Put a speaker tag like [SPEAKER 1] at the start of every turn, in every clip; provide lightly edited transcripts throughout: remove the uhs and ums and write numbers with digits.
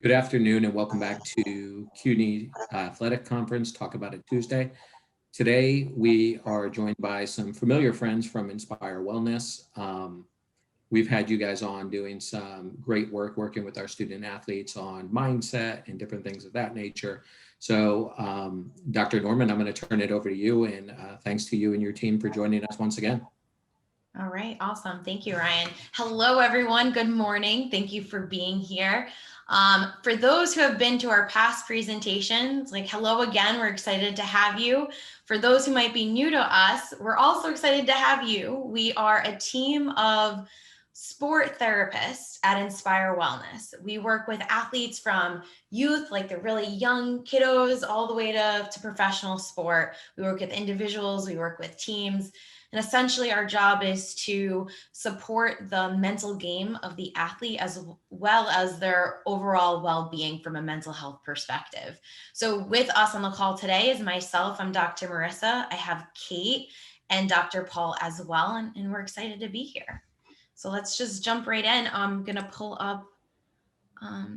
[SPEAKER 1] Good afternoon and welcome back to CUNY Athletic Conference, Talk About It Tuesday. Today, we are joined by some familiar friends from Inspire Wellness. We've had you guys on doing some great work working with our student athletes on mindset and different things of that nature. So, Dr. Norman, I'm going to turn it over to you, and thanks to you and your team for joining us once again.
[SPEAKER 2] All right, awesome. Thank you, Ryan. Hello, everyone. Good morning. Thank you for being here. For those who have been to our past presentations, hello again, we're excited to have you. For those who might be new to us, we're also excited to have you. We are a team of sport therapists at Inspire Wellness. We work with athletes from youth, like the really young kiddos, all the way to professional sport. We work with individuals, we work with teams. And essentially our job is to support the mental game of the athlete as well as their overall well-being from a mental health perspective. So with us on the call today is myself, I'm Dr. Marissa, I have Kate and Dr. Paul as well, and we're excited to be here. So let's just jump right in. I'm gonna pull up all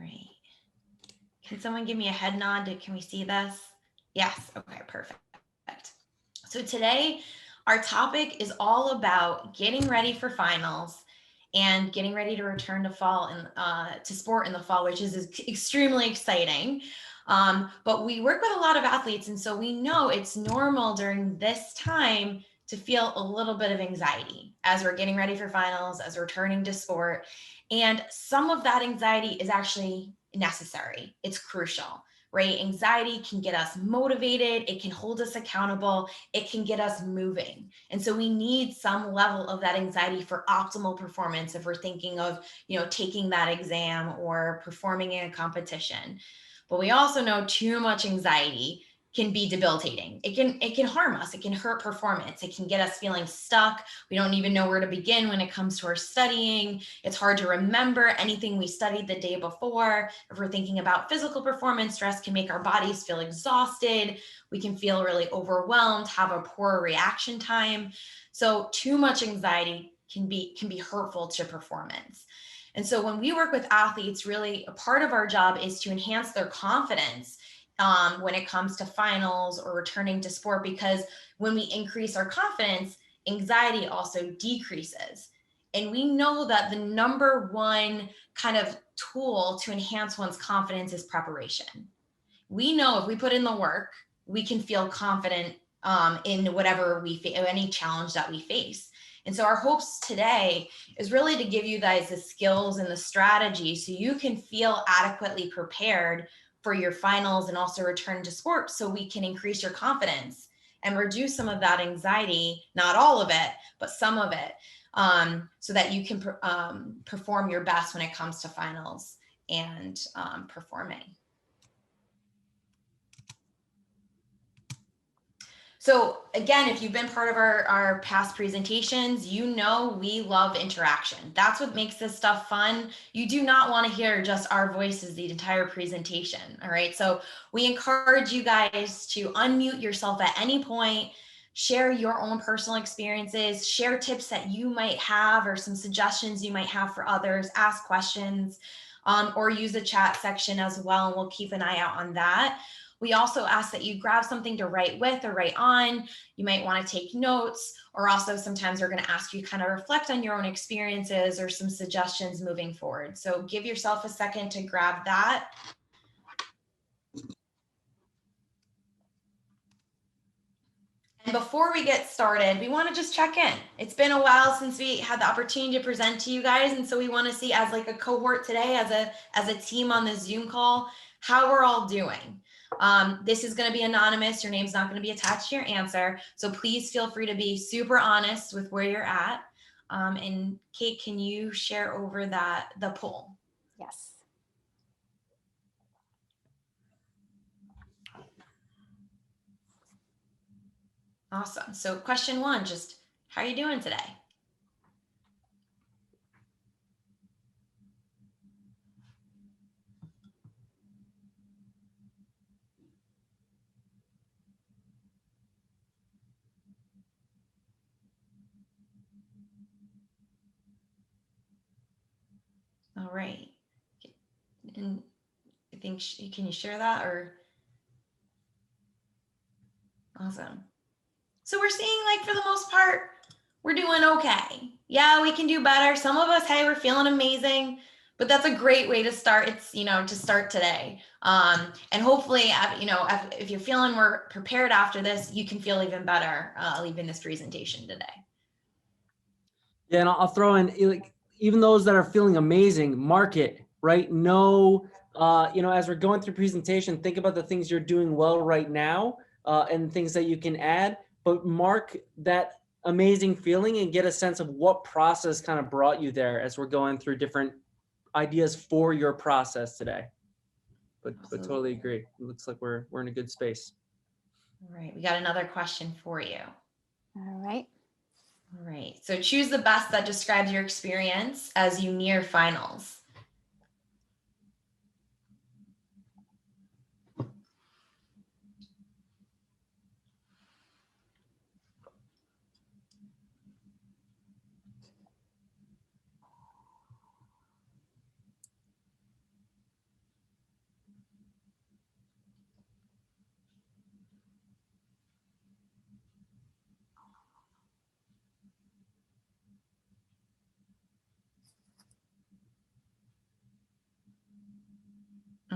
[SPEAKER 2] right. Can someone give me a head nod? Can we see this? Yes, okay, perfect. So today, our topic is all about getting ready for finals and getting ready to return to fall and to sport in the fall, which is extremely exciting. But we work with a lot of athletes, and so we know it's normal during this time to feel a little bit of anxiety as we're getting ready for finals, as we're returning to sport. And some of that anxiety is actually necessary. It's crucial, right? Anxiety can get us motivated. It can hold us accountable. It can get us moving. And so we need some level of that anxiety for optimal performance if we're thinking of, taking that exam or performing in a competition. But we also know too much anxiety can be debilitating. It can harm us. It can hurt performance. It can get us feeling stuck. We don't even know where to begin when it comes to our studying. It's hard to remember anything we studied the day before. If we're thinking about physical performance, stress can make our bodies feel exhausted. We can feel really overwhelmed, have a poor reaction time. So too much anxiety can be hurtful to performance. And so when we work with athletes, really a part of our job is to enhance their confidence when it comes to finals or returning to sport, because when we increase our confidence, anxiety also decreases. And we know that the number one kind of tool to enhance one's confidence is preparation. We know if we put in the work, we can feel confident in whatever any challenge that we face. And so our hopes today is really to give you guys the skills and the strategy so you can feel adequately prepared for your finals and also return to sport, so we can increase your confidence and reduce some of that anxiety, not all of it, but some of it, so that you can perform your best when it comes to finals and performing. So again, if you've been part of our past presentations, you know we love interaction. That's what makes this stuff fun. You do not want to hear just our voices the entire presentation, all right? So we encourage you guys to unmute yourself at any point, share your own personal experiences, share tips that you might have or some suggestions you might have for others, ask questions, or use the chat section as well, and we'll keep an eye out on that. We also ask that you grab something to write with or write on. You might want to take notes, or also sometimes we're going to ask you kind of reflect on your own experiences or some suggestions moving forward. So give yourself a second to grab that. And before we get started, we want to just check in. It's been a while since we had the opportunity to present to you guys. And so we want to see, as like a cohort today, as a team on the Zoom call, how we're all doing. This is going to be anonymous. Your name's not going to be attached to your answer. So please feel free to be super honest with where you're at. And Kate, can you share over the poll?
[SPEAKER 3] Yes.
[SPEAKER 2] Awesome. So question 1, just how are you doing today? All right. And I think, can you share that or? Awesome. So we're seeing, like, for the most part, we're doing okay. Yeah, we can do better. Some of us, hey, we're feeling amazing, but that's a great way to start. It's, to start today. And hopefully, if you're feeling more prepared after this, you can feel even better leaving this presentation today.
[SPEAKER 3] Yeah, and I'll throw in, like, even those that are feeling amazing, mark it, right? Know, as we're going through presentation, think about the things you're doing well right now and things that you can add, but mark that amazing feeling and get a sense of what process kind of brought you there as we're going through different ideas for your process today. But totally agree. It looks like we're in a good space.
[SPEAKER 2] All right, we got another question for you.
[SPEAKER 4] All right.
[SPEAKER 2] All right, so choose the best that describes your experience as you near finals.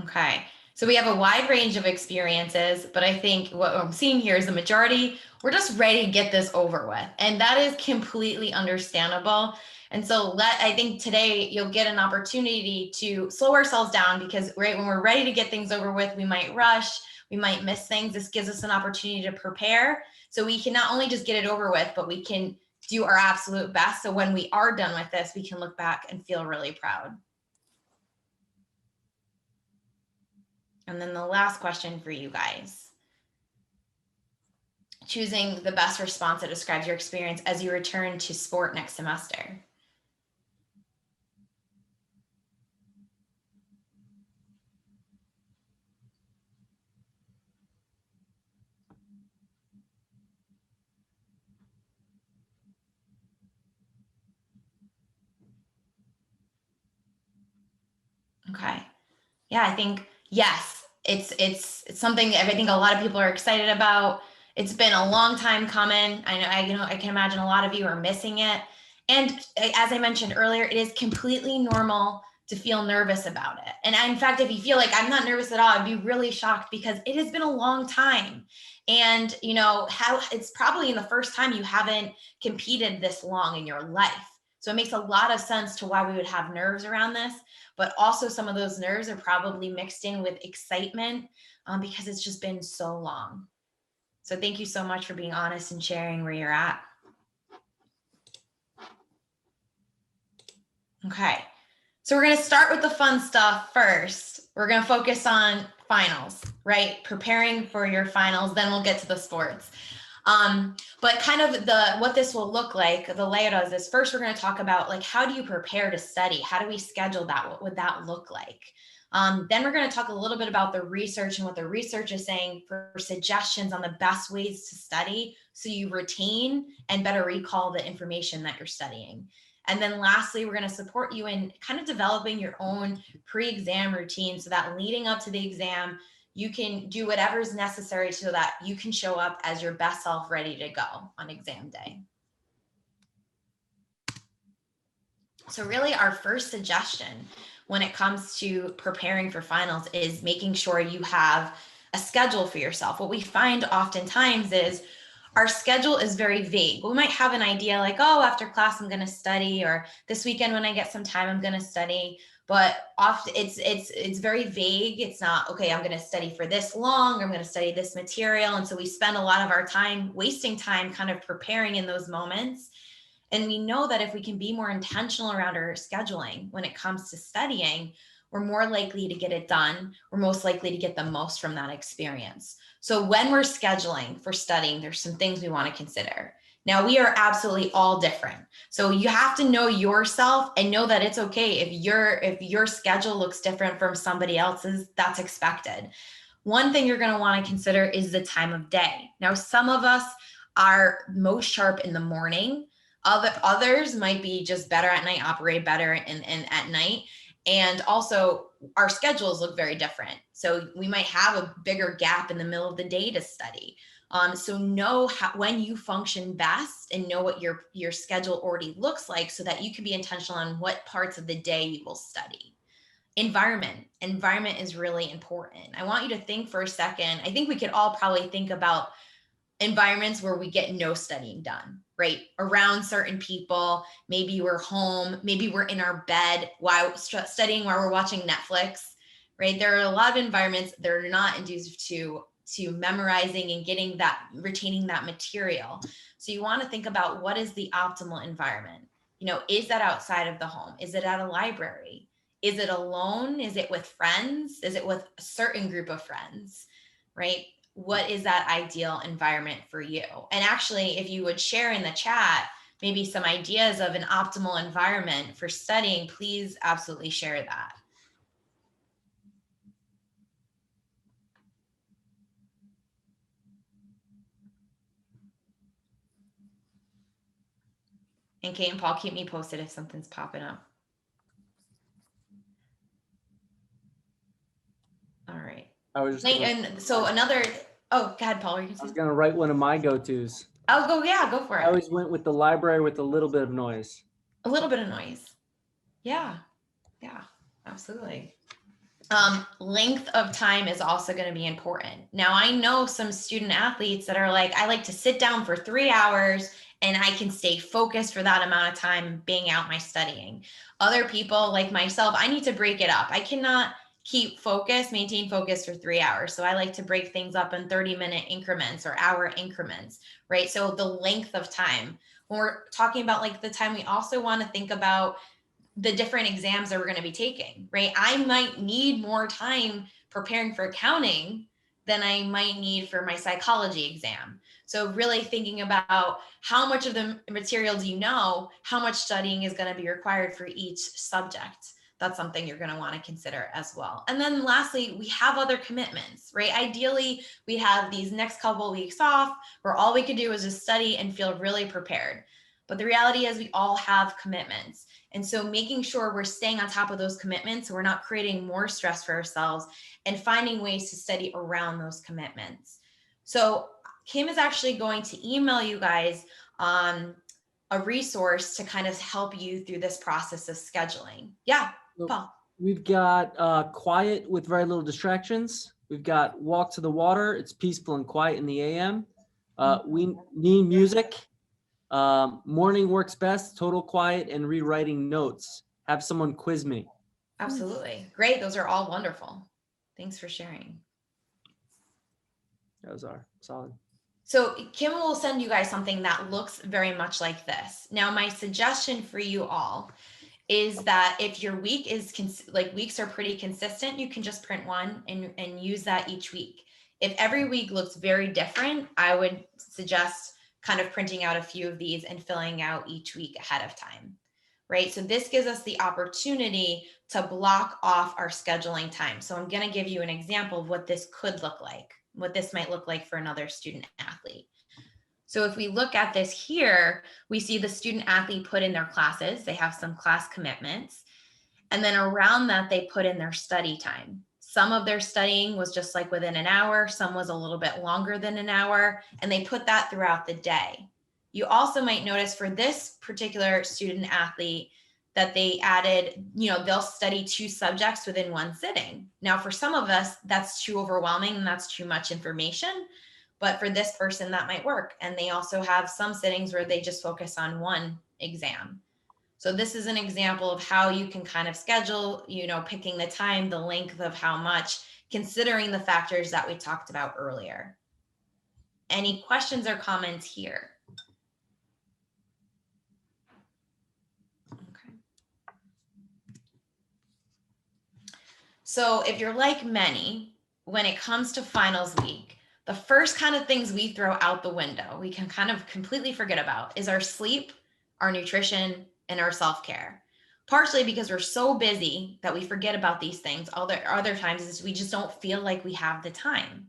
[SPEAKER 2] Okay, so we have a wide range of experiences, but I think what I'm seeing here is the majority, we're just ready to get this over with. And that is completely understandable. And so I think today you'll get an opportunity to slow ourselves down, because right when we're ready to get things over with, we might rush, we might miss things. This gives us an opportunity to prepare. So we can not only just get it over with, but we can do our absolute best. So when we are done with this, we can look back and feel really proud. And then the last question for you guys. Choosing the best response that describes your experience as you return to sport next semester. Okay. Yeah, I think, yes, it's something that I think a lot of people are excited about. It's been a long time coming. I can imagine a lot of you are missing it. And as I mentioned earlier, it is completely normal to feel nervous about it. And in fact, if you feel like I'm not nervous at all, I'd be really shocked, because it has been a long time. And it's probably in the first time you haven't competed this long in your life. So it makes a lot of sense to why we would have nerves around this. But also some of those nerves are probably mixed in with excitement because it's just been so long. So thank you so much for being honest and sharing where you're at. Okay, so we're going to start with the fun stuff first. We're going to focus on finals, right? Preparing for your finals, then we'll get to the sports. But kind of what this will look like, the layout of this, first we're going to talk about, like, how do you prepare to study? How do we schedule that? What would that look like? Then we're going to talk a little bit about the research and what the research is saying for suggestions on the best ways to study so you retain and better recall the information that you're studying. And then lastly, we're going to support you in kind of developing your own pre-exam routine so that leading up to the exam, you can do whatever is necessary so that you can show up as your best self, ready to go on exam day. So really our first suggestion when it comes to preparing for finals is making sure you have a schedule for yourself. What we find oftentimes is our schedule is very vague. We might have an idea like, oh, after class, I'm going to study, or this weekend when I get some time, I'm going to study. But often it's very vague. It's not, okay, I'm going to study for this long, or I'm going to study this material. And so we spend a lot of our time wasting time kind of preparing in those moments. And we know that if we can be more intentional around our scheduling when it comes to studying, we're more likely to get it done. We're most likely to get the most from that experience. So when we're scheduling for studying, there's some things we want to consider. Now, we are absolutely all different. So you have to know yourself and know that it's okay if your schedule looks different from somebody else's. That's expected. One thing you're going to want to consider is the time of day. Now, some of us are most sharp in the morning. Others might be just better at night, operate better at night. And also our schedules look very different. So we might have a bigger gap in the middle of the day to study. So know when you function best and know what your schedule already looks like so that you can be intentional on what parts of the day you will study. Environment is really important. I want you to think for a second. I think we could all probably think about environments where we get no studying done, right? Around certain people, maybe we're home, maybe we're in our bed while studying, while we're watching Netflix, right? There are a lot of environments that are not conducive to memorizing and retaining that material. So you want to think about what is the optimal environment. Is that outside of the home? Is it at a library? Is it alone? Is it with friends? Is it with a certain group of friends, right? What is that ideal environment for you? And actually, if you would share in the chat, maybe some ideas of an optimal environment for studying, please absolutely share that. And Kate and Paul, keep me posted if something's popping up. All right.
[SPEAKER 3] I was just
[SPEAKER 2] oh, go ahead, Paul.
[SPEAKER 3] I was gonna write one of my go-tos.
[SPEAKER 2] Oh, go for it.
[SPEAKER 3] I always went with the library with a little bit of noise.
[SPEAKER 2] A little bit of noise. Yeah, absolutely. Length of time is also going to be important. Now, I know some student athletes that are like, I like to sit down for 3 hours and I can stay focused for that amount of time being out my studying. Other people like myself, I need to break it up. I cannot maintain focus for 3 hours. So I like to break things up in 30-minute increments or hour increments, right? So the length of time. When we're talking about like the time, we also want to think about the different exams that we're going to be taking, right? I might need more time preparing for accounting than I might need for my psychology exam. So really thinking about how much of the material do you know, how much studying is going to be required for each subject. That's something you're going to want to consider as well. And then lastly, we have other commitments, right? Ideally, we have these next couple of weeks off where all we could do is just study and feel really prepared. But the reality is we all have commitments. And so making sure we're staying on top of those commitments, so we're not creating more stress for ourselves and finding ways to study around those commitments. So Kim is actually going to email you guys a resource to kind of help you through this process of scheduling. Yeah, Paul.
[SPEAKER 3] We've got quiet with very little distractions. We've got walk to the water. It's peaceful and quiet in the AM. We need music. Morning works best, total quiet, and rewriting notes. Have someone quiz me.
[SPEAKER 2] Absolutely. Great. Those are all wonderful. Thanks for sharing.
[SPEAKER 3] Those are solid.
[SPEAKER 2] So Kim will send you guys something that looks very much like this. Now, my suggestion for you all is that if your week is weeks are pretty consistent, you can just print one and use that each week. If every week looks very different, I would suggest kind of printing out a few of these and filling out each week ahead of time, right? So this gives us the opportunity to block off our scheduling time. So I'm going to give you an example of what this could look like, what this might look like for another student athlete. So if we look at this here, we see the student athlete put in their classes. They have some class commitments. And then around that, they put in their study time. Some of their studying was just like within an hour. Some was a little bit longer than an hour. And they put that throughout the day. You also might notice for this particular student athlete that they added, they'll study 2 subjects within one sitting. Now, for some of us, that's too overwhelming and that's too much information. But for this person, that might work. And they also have some sittings where they just focus on one exam. So this is an example of how you can kind of schedule, picking the time, the length of how much, considering the factors that we talked about earlier. Any questions or comments here? Okay. So if you're like many, when it comes to finals week, the first kind of things we throw out the window, we can kind of completely forget about, is our sleep, our nutrition, and our self-care. Partially because we're so busy that we forget about these things. Other times is we just don't feel like we have the time.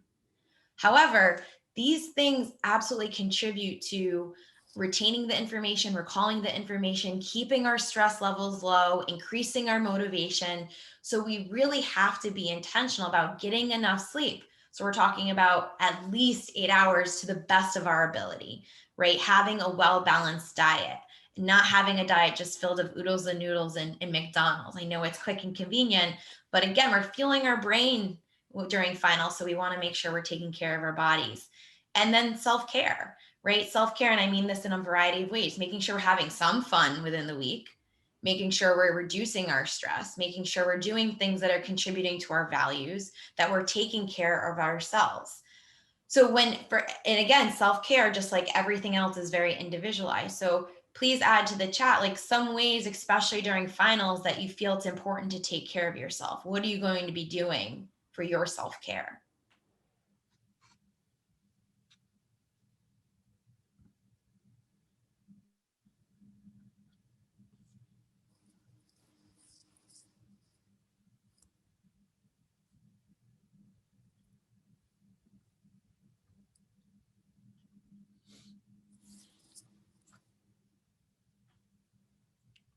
[SPEAKER 2] However, these things absolutely contribute to retaining the information, recalling the information, keeping our stress levels low, increasing our motivation. So we really have to be intentional about getting enough sleep. So we're talking about at least 8 hours to the best of our ability, right? Having a well-balanced diet, not having a diet just filled with oodles and noodles and McDonald's. I know it's quick and convenient, but again, we're fueling our brain during finals. So we want to make sure we're taking care of our bodies. And then self-care, right? Self-care, and I mean this in a variety of ways, making sure we're having some fun within the week, making sure we're reducing our stress, making sure we're doing things that are contributing to our values, that we're taking care of ourselves. So and again, self-care, just like everything else, is very individualized. So please add to the chat, like some ways, especially during finals, that you feel it's important to take care of yourself. What are you going to be doing for your self-care?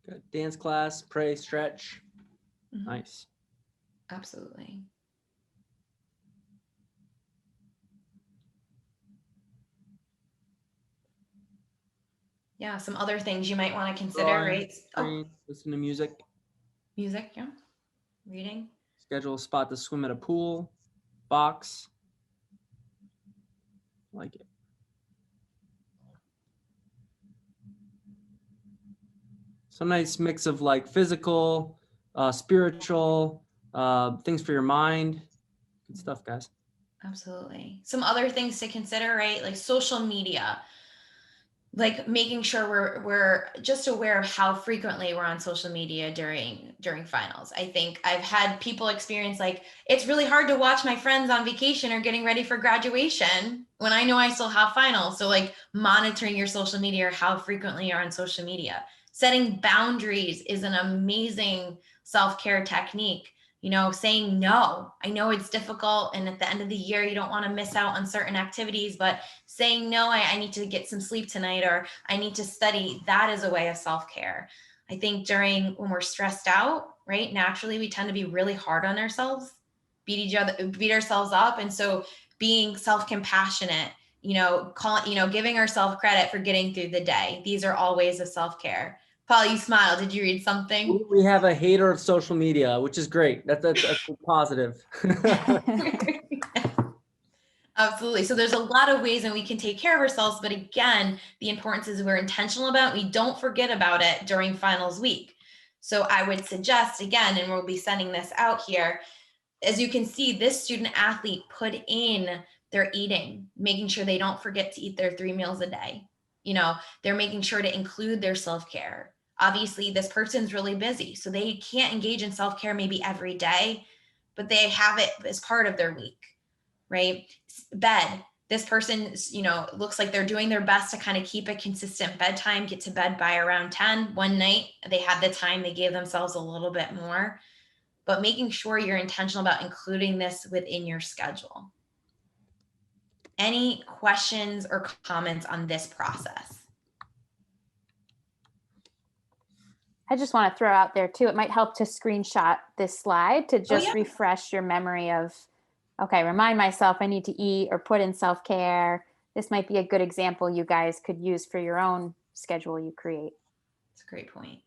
[SPEAKER 3] Good. Dance class, pray, stretch.
[SPEAKER 2] Mm-hmm.
[SPEAKER 3] Nice.
[SPEAKER 2] Absolutely. Yeah, some other things you might want to consider,
[SPEAKER 3] Drawing,
[SPEAKER 2] right?
[SPEAKER 3] read, listen to music.
[SPEAKER 2] Music, yeah. Reading.
[SPEAKER 3] Schedule a spot to swim at a pool, box. Like it. Some nice mix of like physical, spiritual, things for your mind. Good stuff, guys.
[SPEAKER 2] Absolutely. Some other things to consider, right? Like social media, like making sure we're just aware of how frequently we're on social media during finals. I think I've had people experience like, it's really hard to watch my friends on vacation or getting ready for graduation when I know I still have finals. So like monitoring your social media or how frequently you're on social media. Setting boundaries is an amazing self-care technique. You know, saying no. I know it's difficult, and at the end of the year, you don't want to miss out on certain activities, but saying no, I need to get some sleep tonight, or I need to study, that is a way of self-care. I think when we're stressed out, right, naturally we tend to be really hard on ourselves, beat ourselves up. And so being self-compassionate, giving ourselves credit for getting through the day. These are all ways of self-care. Paul, you smiled. Did you read something?
[SPEAKER 3] We have a hater of social media, which is great. That's positive.
[SPEAKER 2] Absolutely. So there's a lot of ways that we can take care of ourselves. But again, the importance is we're intentional about it. We don't forget about it during finals week. So I would suggest, again, and we'll be sending this out here, as you can see, this student athlete put in their eating, making sure they don't forget to eat their 3 meals a day. They're making sure to include their self-care. Obviously, this person's really busy, so they can't engage in self-care maybe every day, but they have it as part of their week, right? Bed. This person, looks like they're doing their best to kind of keep a consistent bedtime, get to bed by around 10. One night, they had the time, they gave themselves a little bit more, but making sure you're intentional about including this within your schedule. Any questions or comments on this process?
[SPEAKER 4] I just want to throw out there too, it might help to screenshot this slide to just refresh your memory of, okay, remind myself I need to eat or put in self-care. This might be a good example you guys could use for your own schedule you create.
[SPEAKER 2] That's a great point.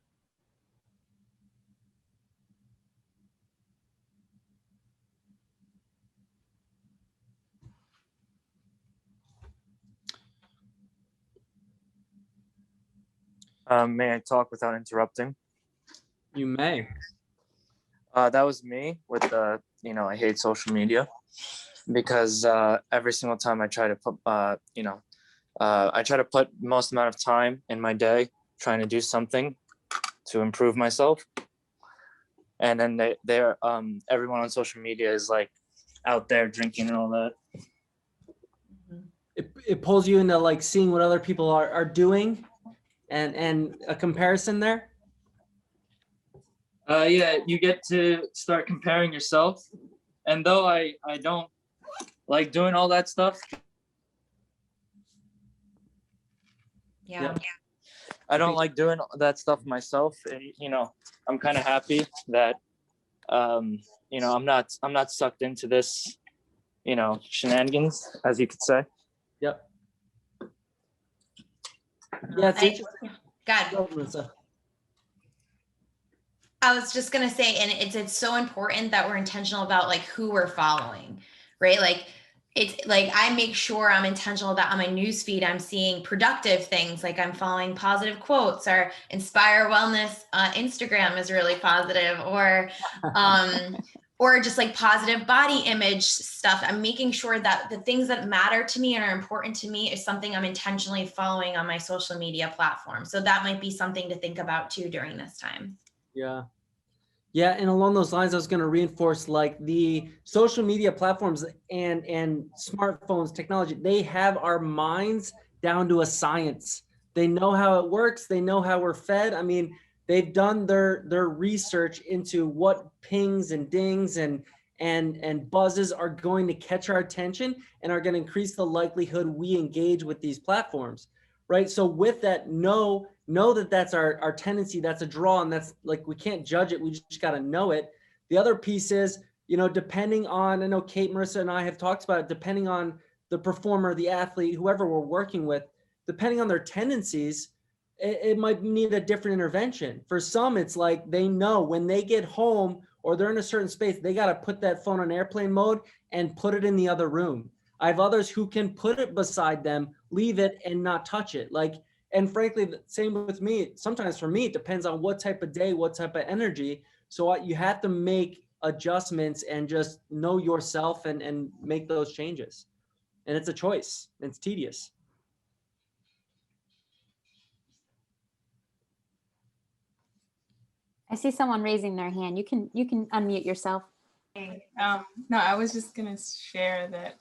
[SPEAKER 5] May I talk without interrupting?
[SPEAKER 3] You may.
[SPEAKER 5] That was me with I hate social media because every single time I try to put, I try to put most amount of time in my day trying to do something to improve myself. And then everyone on social media is like out there drinking and all that.
[SPEAKER 3] It pulls you into like seeing what other people are doing and a comparison there.
[SPEAKER 5] Yeah, you get to start comparing yourself. And though I don't like doing all that stuff,
[SPEAKER 2] Yeah.
[SPEAKER 5] I don't like doing that stuff myself. And, you know, I'm kind of happy that, you know, I'm not sucked into this, you know, shenanigans, as you could say.
[SPEAKER 3] Yep. Yeah, it's interesting.
[SPEAKER 2] God.
[SPEAKER 3] Go, Melissa.
[SPEAKER 2] I was just gonna say, and it's so important that we're intentional about like who we're following, right? Like it's like I make sure I'm intentional that on my newsfeed I'm seeing productive things, like I'm following positive quotes, or Inspire Wellness Instagram is really positive, or just like positive body image stuff. I'm making sure that the things that matter to me and are important to me is something I'm intentionally following on my social media platform. So that might be something to think about too during this time.
[SPEAKER 3] Yeah. Yeah, and along those lines, I was going to reinforce like the social media platforms and smartphones, technology, they have our minds down to a science. They know how it works. They know how we're fed. I mean, they've done their research into what pings and dings and buzzes are going to catch our attention and are going to increase the likelihood we engage with these platforms, right? So with that, know that that's our tendency, that's a draw, and that's like, we can't judge it, we just got to know it. The other piece is, you know, depending on, I know Kate, Marissa, and I have talked about it, depending on the performer, the athlete, whoever we're working with, depending on their tendencies, it might need a different intervention. For some, it's like they know when they get home or they're in a certain space, they got to put that phone on airplane mode and put it in the other room. I have others who can put it beside them, leave it, and not touch it. Like, and frankly, the same with me. Sometimes for me, it depends on what type of day, what type of energy. So you have to make adjustments and just know yourself and make those changes. And it's a choice. It's tedious.
[SPEAKER 4] I see someone raising their hand. You can unmute yourself.
[SPEAKER 6] Hey, no, I was just gonna share that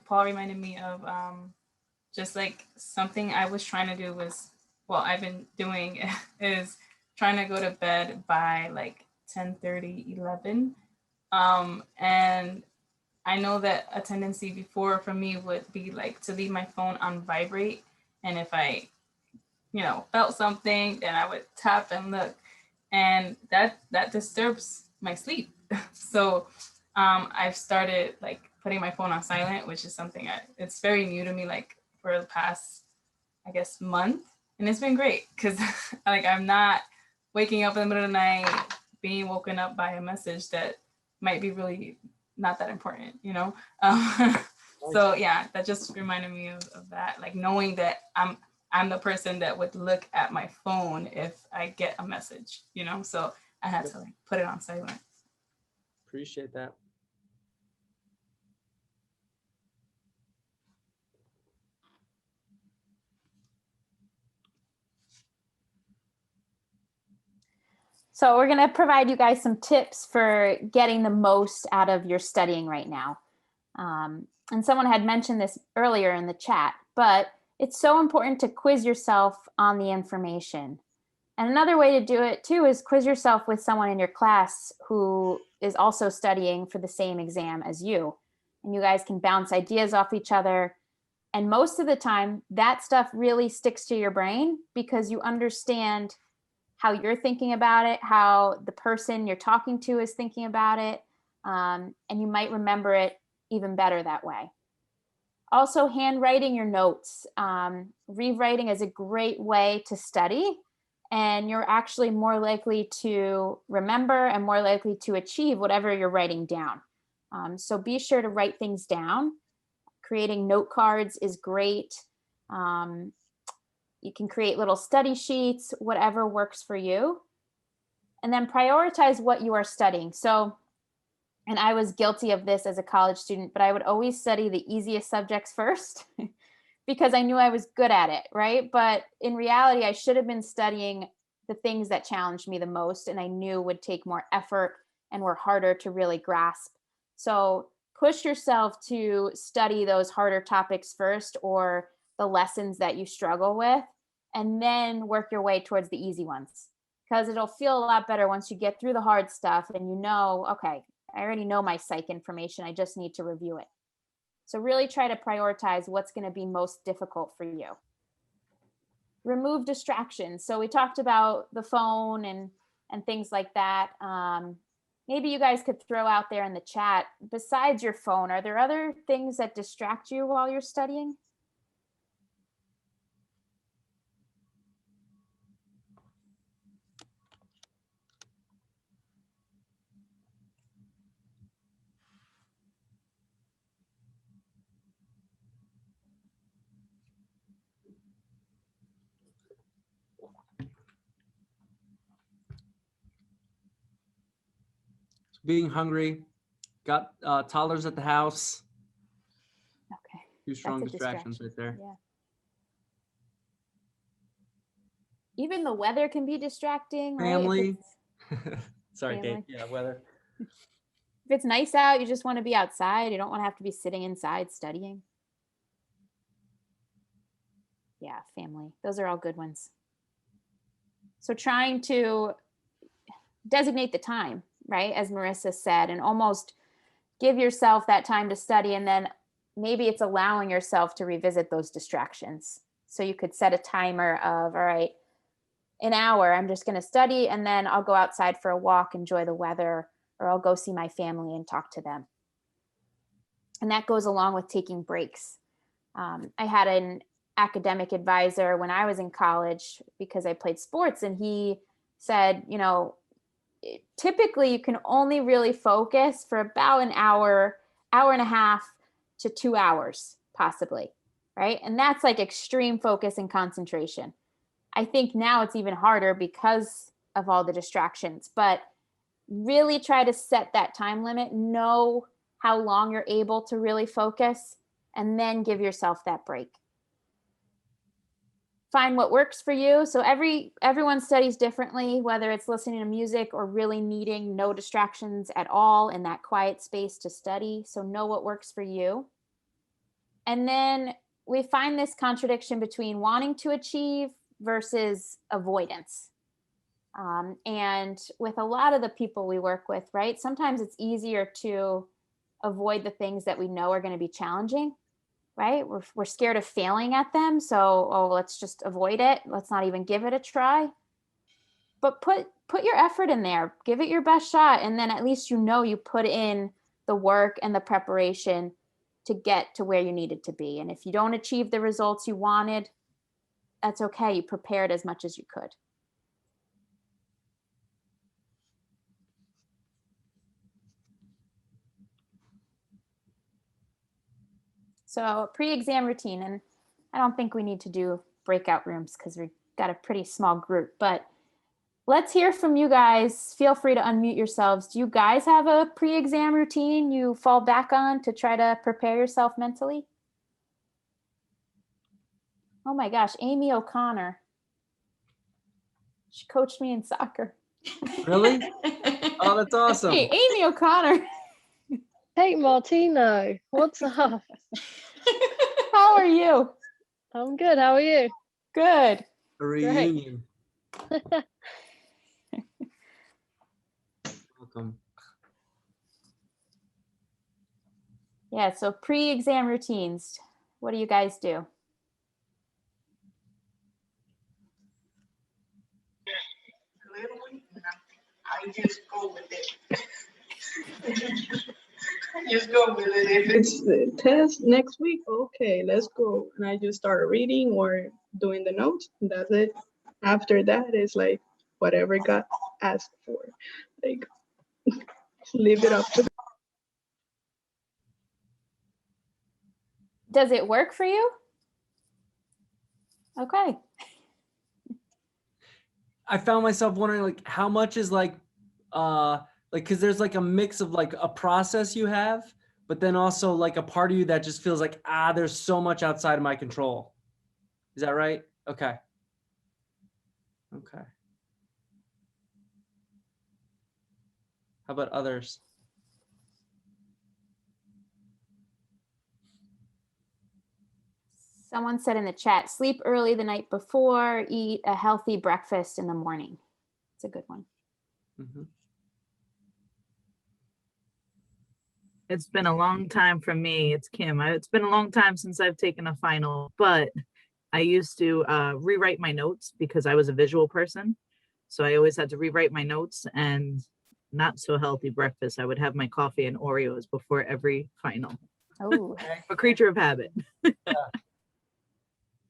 [SPEAKER 6] Paul reminded me of just like something I was trying to do was, well, I've been doing is trying to go to bed by like 10:30, 11. And I know that a tendency before for me would be like to leave my phone on vibrate. And if I, you know, felt something, then I would tap and look. And that disturbs my sleep. So I've started like putting my phone on silent, which is something it's very new to me, like for the past, I guess, month. And it's been great because like I'm not waking up in the middle of the night, being woken up by a message that might be really not that important, you know? So yeah, that just reminded me of that, like knowing that I'm the person that would look at my phone if I get a message, you know? So I had to like put it on silent.
[SPEAKER 3] Appreciate that.
[SPEAKER 4] So we're going to provide you guys some tips for getting the most out of your studying right now. And someone had mentioned this earlier in the chat, but it's so important to quiz yourself on the information. And another way to do it too is quiz yourself with someone in your class who is also studying for the same exam as you. And you guys can bounce ideas off each other. And most of the time, that stuff really sticks to your brain because you understand how you're thinking about it, how the person you're talking to is thinking about it, and you might remember it even better that way. Also, handwriting your notes. Rewriting is a great way to study, and you're actually more likely to remember and more likely to achieve whatever you're writing down. So be sure to write things down. Creating note cards is great. You can create little study sheets, whatever works for you. And then prioritize what you are studying. So, and I was guilty of this as a college student, but I would always study the easiest subjects first because I knew I was good at it, right? But in reality, I should have been studying the things that challenged me the most and I knew would take more effort and were harder to really grasp. So push yourself to study those harder topics first or the lessons that you struggle with, and then work your way towards the easy ones. Because it'll feel a lot better once you get through the hard stuff and you know, okay, I already know my psych information. I just need to review it. So really try to prioritize what's going to be most difficult for you. Remove distractions. So we talked about the phone and things like that. Maybe you guys could throw out there in the chat, besides your phone, are there other things that distract you while you're studying?
[SPEAKER 3] Being hungry, got toddlers at the house.
[SPEAKER 4] Okay.
[SPEAKER 3] Two strong
[SPEAKER 4] That's a
[SPEAKER 3] distractions
[SPEAKER 4] distraction.
[SPEAKER 3] right there.
[SPEAKER 4] Yeah. Even the weather can be distracting, right?
[SPEAKER 3] Family.
[SPEAKER 4] If
[SPEAKER 3] Sorry,
[SPEAKER 4] Family.
[SPEAKER 3] Kate. Yeah, weather.
[SPEAKER 4] it's nice out, you just want to be outside. You don't want to have to be sitting inside studying. Yeah, family. Those are all good ones. So trying to designate the time, right? As Marissa said, and almost give yourself that time to study, and then maybe it's allowing yourself to revisit those distractions. So you could set a timer of, all right, an hour, I'm just going to study, and then I'll go outside for a walk, enjoy the weather, or I'll go see my family and talk to them. And that goes along with taking breaks. I had an academic advisor when I was in college because I played sports, and he said, you know, typically you can only really focus for about an hour, hour and a half to 2 hours, possibly, right? And that's like extreme focus and concentration. I think now it's even harder because of all the distractions, but really try to set that time limit, know how long you're able to really focus, and then give yourself that break. Find what works for you. So everyone studies differently, whether it's listening to music or really needing no distractions at all in that quiet space to study. So know what works for you. And then we find this contradiction between wanting to achieve versus avoidance. And with a lot of the people we work with, right, sometimes it's easier to avoid the things that we know are going to be challenging, right? We're scared of failing at them. So, let's just avoid it. Let's not even give it a try. But put your effort in there, give it your best shot. And then at least you know you put in the work and the preparation to get to where you needed to be. And if you don't achieve the results you wanted, that's okay. You prepared as much as you could. So pre-exam routine, and I don't think we need to do breakout rooms because we've got a pretty small group, but let's hear from you guys. Feel free to unmute yourselves. Do you guys have a pre-exam routine you fall back on to try to prepare yourself mentally? Oh my gosh, Amy O'Connor. She coached me in soccer.
[SPEAKER 3] Really? Oh, that's awesome.
[SPEAKER 4] Hey, Amy O'Connor.
[SPEAKER 7] Hey, Martino, what's up?
[SPEAKER 4] How are you?
[SPEAKER 7] I'm good. How are you?
[SPEAKER 4] Good.
[SPEAKER 3] A reunion. Welcome.
[SPEAKER 4] Yeah, so pre-exam routines. What do you guys do?
[SPEAKER 8] I just go with it. Just go with it. If it's the test next week, okay, let's go. And I just start reading or doing the notes, and that's it. After that, it's like whatever got asked for. Like, leave it up to them.
[SPEAKER 4] Does it work for you? Okay.
[SPEAKER 3] I found myself wondering, like, how much is like, because there's like a mix of like a process you have, but then also like a part of you that just feels like, there's so much outside of my control. Is that right? Okay. Okay. How about others?
[SPEAKER 4] Someone said in the chat, sleep early the night before, eat a healthy breakfast in the morning. It's a good one.
[SPEAKER 3] Mm-hmm.
[SPEAKER 9] It's been a long time for me. It's Kim. It's been a long time since I've taken a final, but I used to rewrite my notes because I was a visual person. So I always had to rewrite my notes, and not so healthy breakfast. I would have my coffee and Oreos before every final.
[SPEAKER 4] Oh,
[SPEAKER 9] A creature of habit.
[SPEAKER 3] It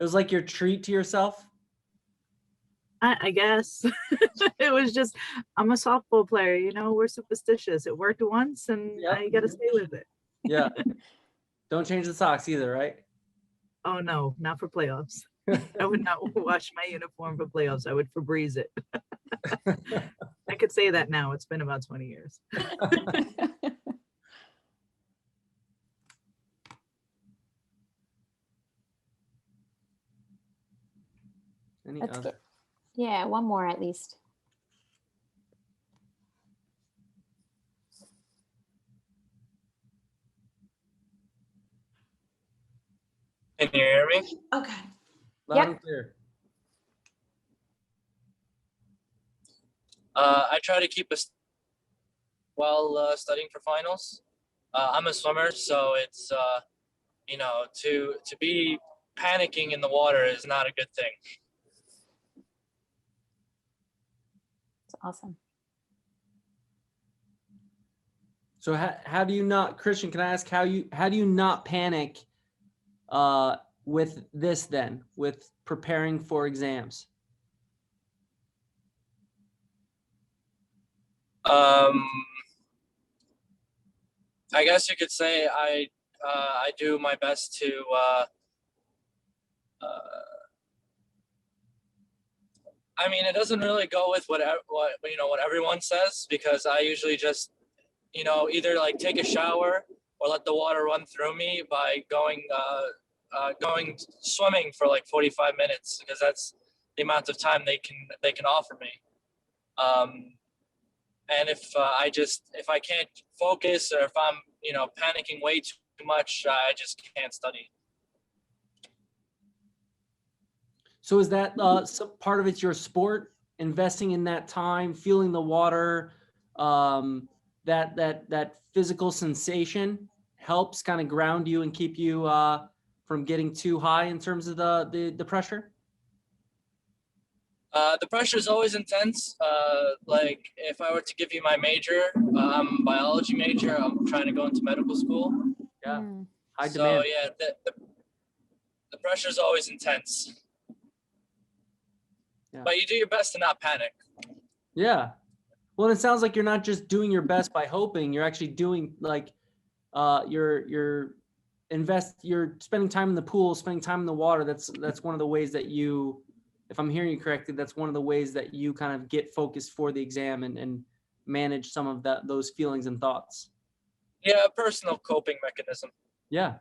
[SPEAKER 3] was like your treat to yourself.
[SPEAKER 9] I guess it was just, I'm a softball player, you know, we're superstitious. It worked once and
[SPEAKER 3] Yep.
[SPEAKER 9] I got to stay with it.
[SPEAKER 3] Yeah. Don't change the socks either, right?
[SPEAKER 9] Oh no, not for playoffs. I would not wash my uniform for playoffs. I would Febreze it. I could say that now. It's been about 20 years.
[SPEAKER 3] Any
[SPEAKER 4] let's
[SPEAKER 3] other?
[SPEAKER 4] get, yeah, one more at least.
[SPEAKER 5] Can you hear me?
[SPEAKER 2] Okay.
[SPEAKER 3] Loud
[SPEAKER 4] Yep.
[SPEAKER 3] and clear.
[SPEAKER 5] I try to keep while studying for finals. I'm a swimmer, so it's you know, to be panicking in the water is not a good thing.
[SPEAKER 4] It's awesome.
[SPEAKER 3] So how do you not, Christian, can I ask how do you not panic with this then, with preparing for exams?
[SPEAKER 5] I guess you could say I do my best to I mean, it doesn't really go with what everyone says, because I usually just, you know, either like take a shower or let the water run through me by going swimming for like 45 minutes, because that's the amount of time they can offer me. And if I can't focus, or if I'm, you know, panicking way too much, I just can't study.
[SPEAKER 3] So is that some part of it's your sport, investing in that time, feeling the water, that physical sensation helps kind of ground you and keep you from getting too high in terms of the pressure?
[SPEAKER 5] The pressure is always intense. Like if I were to give you my major, I'm a biology major. I'm trying to go into medical school.
[SPEAKER 3] Yeah,
[SPEAKER 4] Mm.
[SPEAKER 3] high
[SPEAKER 5] So
[SPEAKER 3] demand.
[SPEAKER 5] yeah, the pressure is always intense.
[SPEAKER 3] Yeah.
[SPEAKER 5] But you do your best to not panic.
[SPEAKER 3] Yeah. Well, it sounds like you're not just doing your best by hoping, you're actually doing like you're spending time in the pool, spending time in the water. That's one of the ways that you, if I'm hearing you correctly, that's one of the ways that you kind of get focused for the exam and manage some of those feelings and thoughts.
[SPEAKER 5] Yeah, a personal coping mechanism.
[SPEAKER 3] Yeah.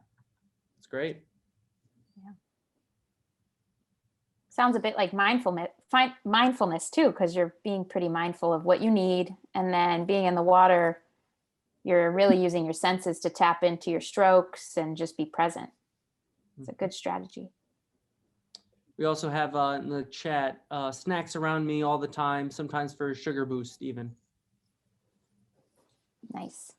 [SPEAKER 3] It's great.
[SPEAKER 4] Sounds a bit like mindfulness too, because you're being pretty mindful of what you need, and then being in the water, you're really using your senses to tap into your strokes and just be present. It's a good strategy.
[SPEAKER 3] We also have in the chat snacks around me all the time, sometimes for a sugar boost even.
[SPEAKER 4] Nice.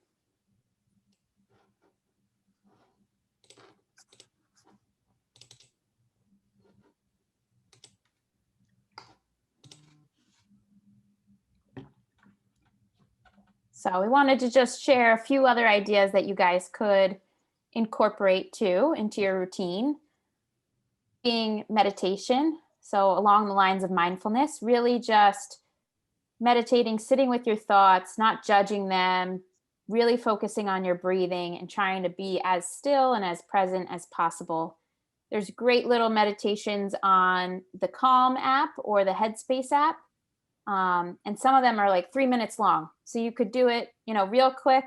[SPEAKER 4] So we wanted to just share a few other ideas that you guys could incorporate too into your routine. Being meditation, so along the lines of mindfulness, really just meditating, sitting with your thoughts, not judging them, really focusing on your breathing and trying to be as still and as present as possible. There's great little meditations on the Calm app or the Headspace app. And some of them are like 3 minutes long. So you could do it, you know, real quick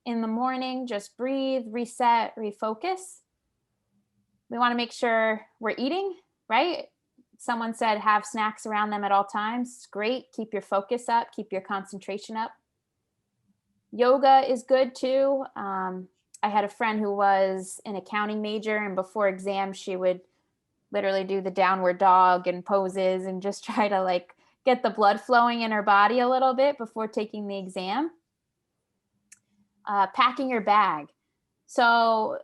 [SPEAKER 4] in the morning, just breathe, reset, refocus. We want to make sure we're eating, right? Someone said have snacks around them at all times. Great. Keep your focus up, keep your concentration up. Yoga is good too. I had a friend who was an accounting major, and before exams, she would literally do the downward dog and poses and just try to like get the blood flowing in her body a little bit before taking the exam. packing your bag. So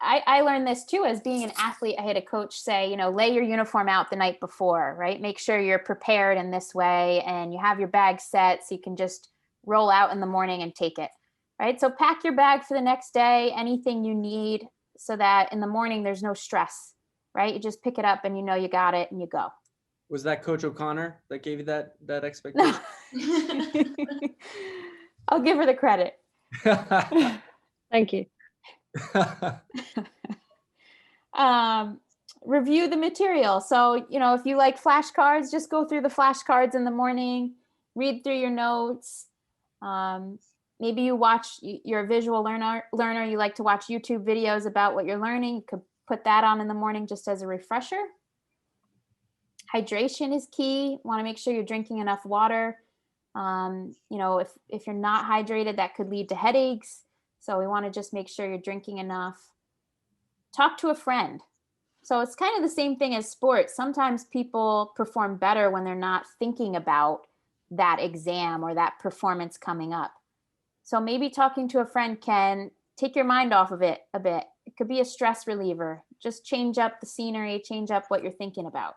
[SPEAKER 4] I learned this too, as being an athlete. I had a coach say, you know, lay your uniform out the night before, right? Make sure you're prepared in this way and you have your bag set so you can just roll out in the morning and take it, right? So pack your bag for the next day, anything you need, so that in the morning there's no stress, right? You just pick it up and you know you got it and you go.
[SPEAKER 3] Was that Coach O'Connor that gave you that expectation?
[SPEAKER 4] I'll give her the credit.
[SPEAKER 7] Thank you.
[SPEAKER 4] Review the material. So, you know, if you like flashcards, just go through the flashcards in the morning, read through your notes. Maybe you're a visual learner, you like to watch YouTube videos about what you're learning. You could put that on in the morning just as a refresher. Hydration is key. Want to make sure you're drinking enough water. You know, if you're not hydrated, that could lead to headaches. So we want to just make sure you're drinking enough. Talk to a friend. So it's kind of the same thing as sports. Sometimes people perform better when they're not thinking about that exam or that performance coming up. So maybe talking to a friend can take your mind off of it a bit. It could be a stress reliever. Just change up the scenery, change up what you're thinking about.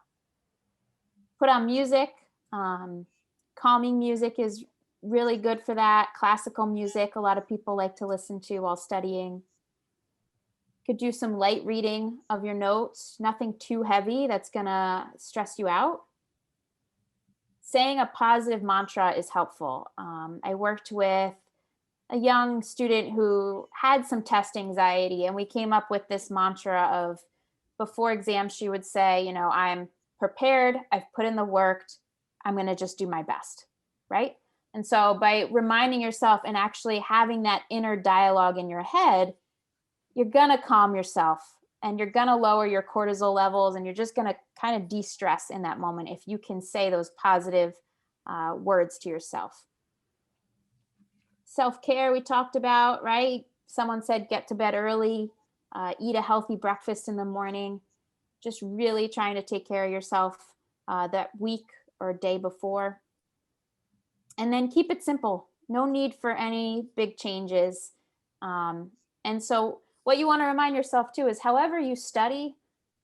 [SPEAKER 4] Put on music. Calming music is really good for that. Classical music, a lot of people like to listen to while studying. Could do some light reading of your notes, nothing too heavy that's gonna stress you out. Saying a positive mantra is helpful. I worked with a young student who had some test anxiety, and we came up with this mantra of, before exams, she would say, you know, I'm prepared, I've put in the work, I'm gonna just do my best, right? And so by reminding yourself and actually having that inner dialogue in your head, you're going to calm yourself and you're going to lower your cortisol levels, and you're just going to kind of de-stress in that moment if you can say those positive words to yourself. Self-care we talked about, right? Someone said get to bed early, eat a healthy breakfast in the morning, just really trying to take care of yourself that week or day before. And then keep it simple. No need for any big changes. And so what you want to remind yourself too is however you study,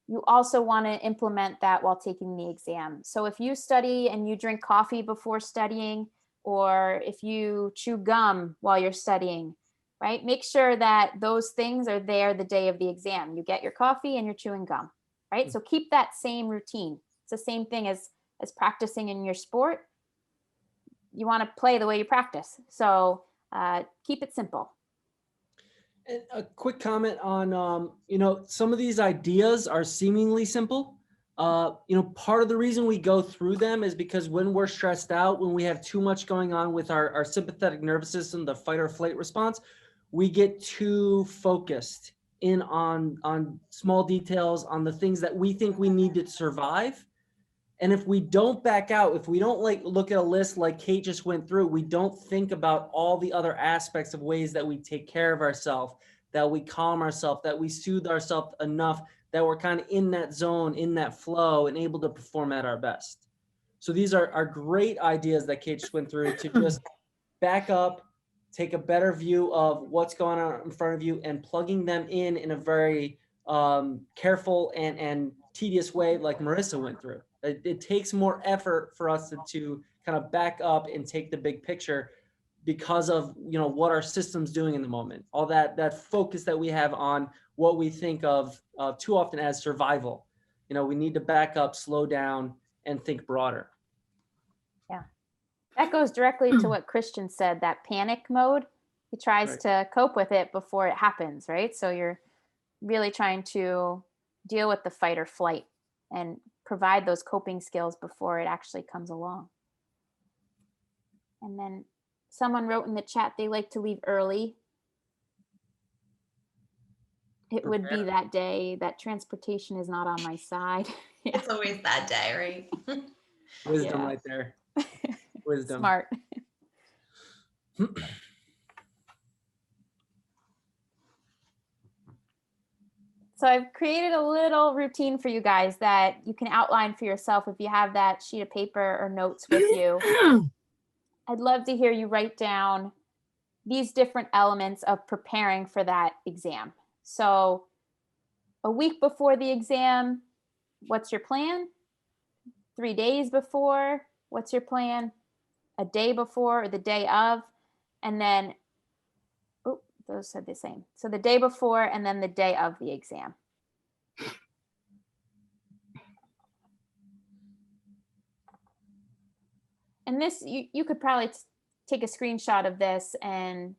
[SPEAKER 4] you also want to implement that while taking the exam. So if you study and you drink coffee before studying, or if you chew gum while you're studying, right? Make sure that those things are there the day of the exam. You get your coffee and you're chewing gum, right? So keep that same routine. It's the same thing as practicing in your sport. You want to play the way you practice. So keep it simple.
[SPEAKER 3] And a quick comment on, you know, some of these ideas are seemingly simple. You know, part of the reason we go through them is because when we're stressed out, when we have too much going on with our sympathetic nervous system, the fight or flight response, we get too focused in on small details, on the things that we think we need to survive. And if we don't back out, if we don't like look at a list like Kate just went through, we don't think about all the other aspects of ways that we take care of ourselves, that we calm ourselves, that we soothe ourselves enough, that we're kind of in that zone, in that flow, and able to perform at our best. So these are great ideas that Kate just went through to just back up, take a better view of what's going on in front of you, and plugging them in a very careful and tedious way like Marissa went through. It takes more effort for us to kind of back up and take the big picture because of, you know, what our system's doing in the moment. All that focus that we have on what we think of too often as survival. You know, we need to back up, slow down, and think broader.
[SPEAKER 4] Yeah. That goes directly to what Christian said, that panic mode. He tries to cope with it before it happens, right? So you're really trying to deal with the fight or flight and provide those coping skills before it actually comes along. And then someone wrote in the chat they like to leave early. It would be that day that transportation is not on my side. Yeah.
[SPEAKER 2] It's always that day, right?
[SPEAKER 3] Wisdom right there. Wisdom.
[SPEAKER 4] Smart. So I've created a little routine for you guys that you can outline for yourself if you have that sheet of paper or notes with you. I'd love to hear you write down these different elements of preparing for that exam. So a week before the exam, what's your plan? 3 days before, what's your plan? A day before or the day of? And then, oh, those said the same. So the day before and then the day of the exam. And this, you could probably take a screenshot of this and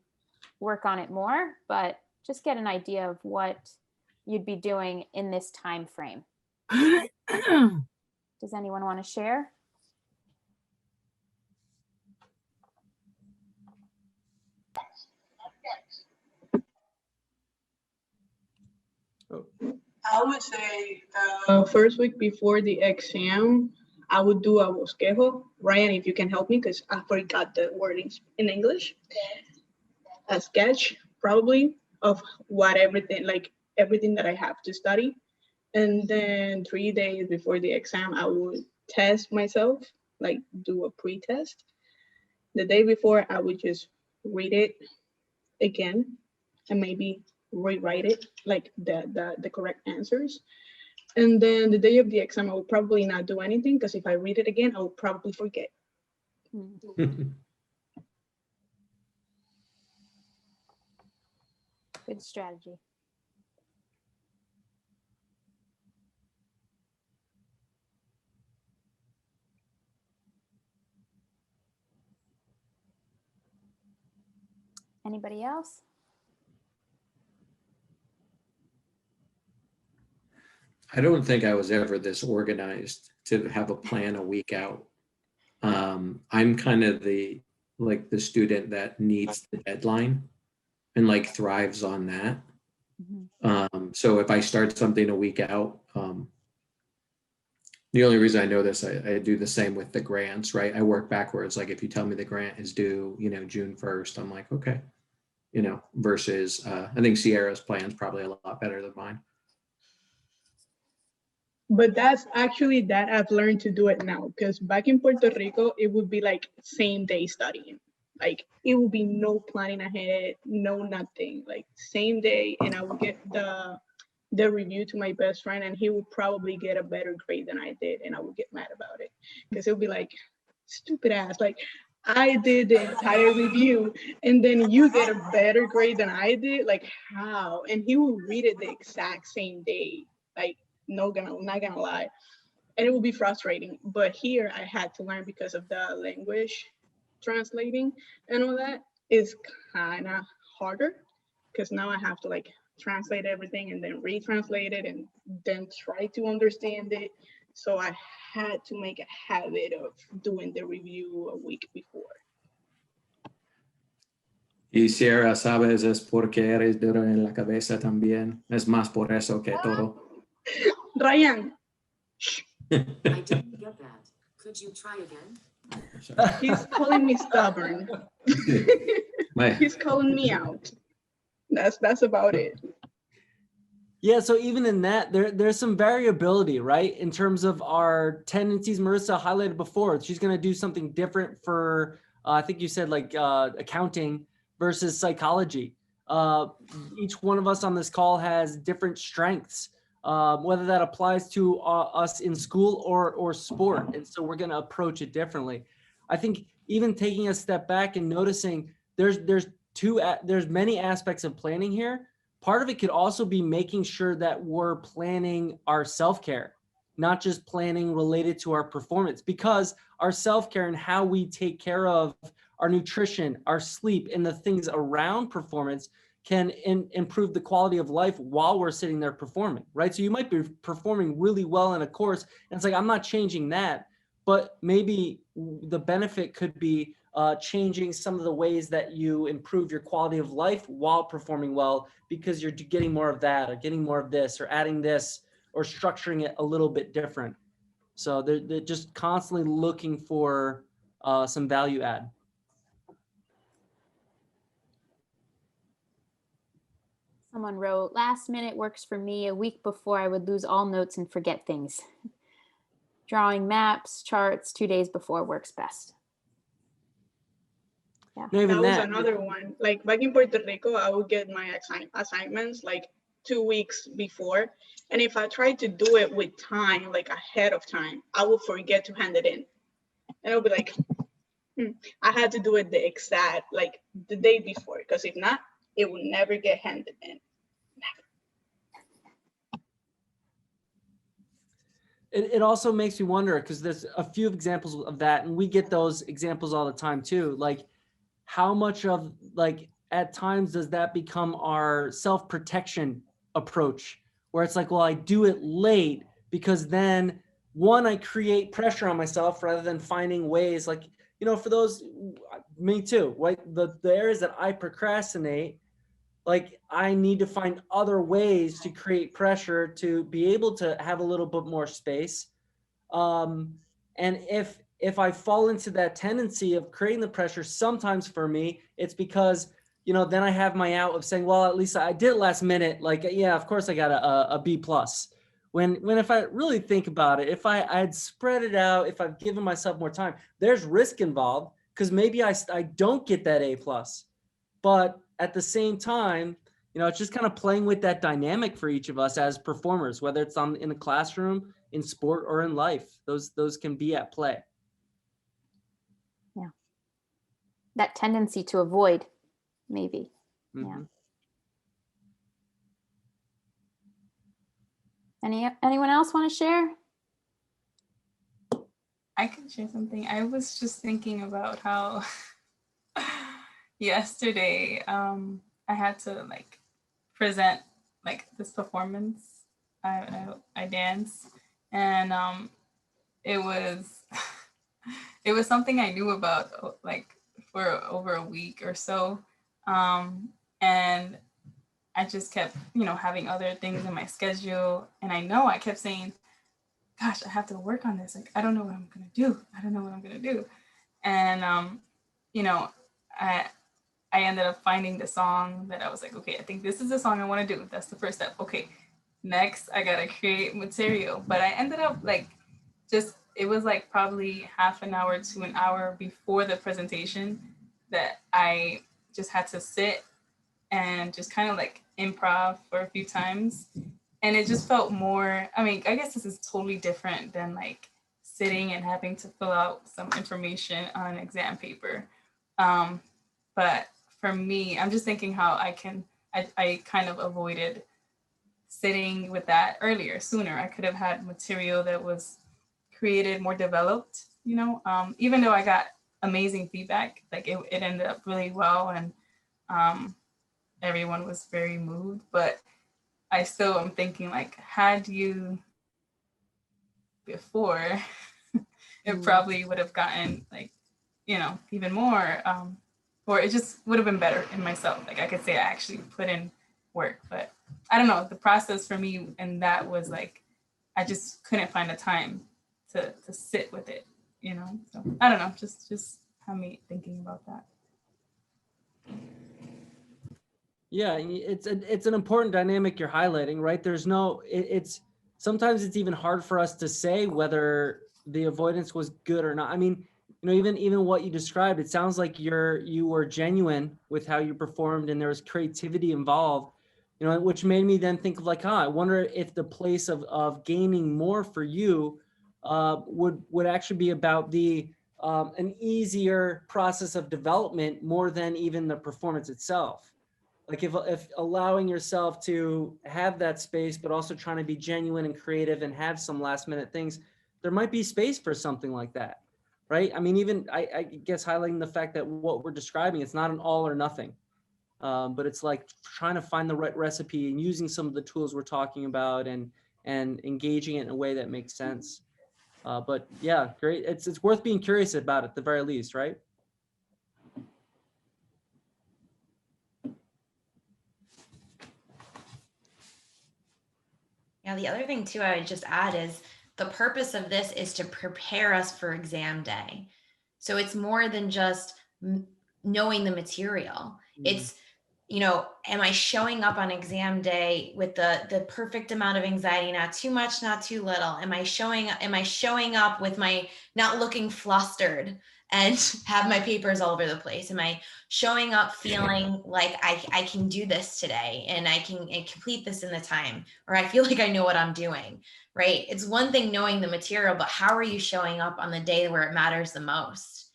[SPEAKER 4] work on it more, but just get an idea of what you'd be doing in this time frame. Does anyone want to share?
[SPEAKER 8] I would say first week before the exam, I would do a bosquejo. Ryan, if you can help me, because I forgot the wordings in English. A sketch, probably, of what everything that I have to study. And then 3 days before the exam, I would test myself, like do a pre-test. The day before, I would just read it again and maybe rewrite it, like the correct answers. And then the day of the exam, I will probably not do anything because if I read it again, I will probably forget.
[SPEAKER 4] Good strategy. Anybody else?
[SPEAKER 1] I don't think I was ever this organized to have a plan a week out. I'm kind of the student that needs the deadline and like thrives on that. So if I start something a week out, the only reason I know this, I do the same with the grants, right? I work backwards. Like if you tell me the grant is due, June 1st, I'm like, okay, versus I think Sierra's plan is probably a lot better than mine.
[SPEAKER 8] But that's actually that I've learned to do it now, because back in Puerto Rico, it would be like same day studying. Like it would be no planning ahead, no nothing, like same day. And I would get the review to my best friend and he would probably get a better grade than I did. And I would get mad about it because it would be like, stupid ass, like I did the entire review and then you get a better grade than I did, like how? And he would read it the exact same day, like not gonna lie, and it will be frustrating. But here I had to learn because of the language translating and all that is kind of harder because now I have to like translate everything and then retranslate it and then try to understand it. So I had to make a habit of doing the review a week before.
[SPEAKER 1] Y Sierra, sabes, es porque eres duro en la cabeza también. Es más por eso que todo.
[SPEAKER 8] Ryan.
[SPEAKER 10] I didn't get that. Could you try again?
[SPEAKER 8] He's calling me stubborn. He's calling me out. That's about it.
[SPEAKER 3] Yeah, so even in that, there's some variability, right? In terms of our tendencies. Marissa highlighted before, she's going to do something different for, I think you said like accounting versus psychology. Each one of us on this call has different strengths, whether that applies to us in school or sport. And so we're going to approach it differently. I think even taking a step back and noticing there's many aspects of planning here. Part of it could also be making sure that we're planning our self-care, not just planning related to our performance, because our self-care and how we take care of our nutrition, our sleep, and the things around performance can improve the quality of life while we're sitting there performing, right? So you might be performing really well in a course, and it's like, I'm not changing that, but maybe the benefit could be changing some of the ways that you improve your quality of life while performing well, because you're getting more of that or getting more of this or adding this or structuring it a little bit different. So they're just constantly looking for some value add.
[SPEAKER 4] Someone wrote, last minute works for me. A week before I would lose all notes and forget things. Drawing maps, charts, 2 days before works best.
[SPEAKER 3] Not even
[SPEAKER 8] That was
[SPEAKER 3] that.
[SPEAKER 8] another one. Like back in Puerto Rico, I would get my assignments like 2 weeks before. And if I tried to do it with time, like ahead of time, I would forget to hand it in. And I'll be like, I had to do it the exact, like the day before, because if not, it would never get handed in.
[SPEAKER 3] It also makes me wonder, because there's a few examples of that, and we get those examples all the time too. Like, how much of, like, at times does that become our self-protection approach, where it's like, well, I do it late because then, one, I create pressure on myself rather than finding ways, like, you know, for those, me too, right? The areas that I procrastinate, like, I need to find other ways to create pressure to be able to have a little bit more space. And if I fall into that tendency of creating the pressure, sometimes for me, it's because, you know, then I have my out of saying, well, at least I did last minute. Like, yeah, of course I got a B plus. When if I really think about it, if I'd spread it out, if I've given myself more time, there's risk involved, because maybe I don't get that A plus. But at the same time, you know, it's just kind of playing with that dynamic for each of us as performers, whether it's in the classroom, in sport, or in life. Those can be at play.
[SPEAKER 4] Yeah. That tendency to avoid, maybe.
[SPEAKER 3] Mm-hmm.
[SPEAKER 4] Yeah. Anyone else want to share?
[SPEAKER 6] I can share something. I was just thinking about how yesterday I had to like present like this performance. I dance, and it was it was something I knew about like for over a week or so, and I just kept, you know, having other things in my schedule, and I kept saying, gosh, I have to work on this. Like, I don't know what I'm gonna do. I don't know what I'm gonna do. And you know, I ended up finding the song that I was like, okay, I think this is the song I want to do. That's the first step. Okay, next I gotta create material. But I ended up like it was like probably half an hour to an hour before the presentation that I just had to sit and just kind of like improv for a few times. And it just felt more, I mean, I guess this is totally different than like sitting and having to fill out some information on an exam paper. But for me, I'm just thinking how I kind of avoided sitting with that sooner. I could have had material that was created, more developed, you know, even though I got amazing feedback, like it ended up really well, and everyone was very moved, but I still am thinking like, had you before, it probably would have gotten like, you know, even more, or it just would have been better in myself. Like I could say I actually put in work, but I don't know, the process for me, and that was like, I just couldn't find the time to sit with it, you know? So I don't know, just have me thinking about that.
[SPEAKER 3] Yeah, it's an important dynamic you're highlighting, right? There's no, it's sometimes it's even hard for us to say whether the avoidance was good or not. I mean, you know, even what you described, it sounds like you were genuine with how you performed, and there was creativity involved, you know, which made me then think of like, I wonder if the place of gaining more for you would actually be about an easier process of development more than even the performance itself. Like if allowing yourself to have that space, but also trying to be genuine and creative and have some last minute things, there might be space for something like that, right? I mean, even I guess highlighting the fact that what we're describing, it's not an all or nothing, but it's like trying to find the right recipe and using some of the tools we're talking about and engaging it in a way that makes sense. But yeah, great. It's worth being curious about at the very least, right?
[SPEAKER 2] Yeah, the other thing too, I would just add is the purpose of this is to prepare us for exam day. So it's more than just knowing the material. It's, you know, am I showing up on exam day with the perfect amount of anxiety, not too much, not too little? Am I showing up with my not looking flustered and have my papers all over the place? Am I showing up feeling like I can do this today and I can complete this in the time, or I feel like I know what I'm doing, right? It's one thing knowing the material, but how are you showing up on the day where it matters the most?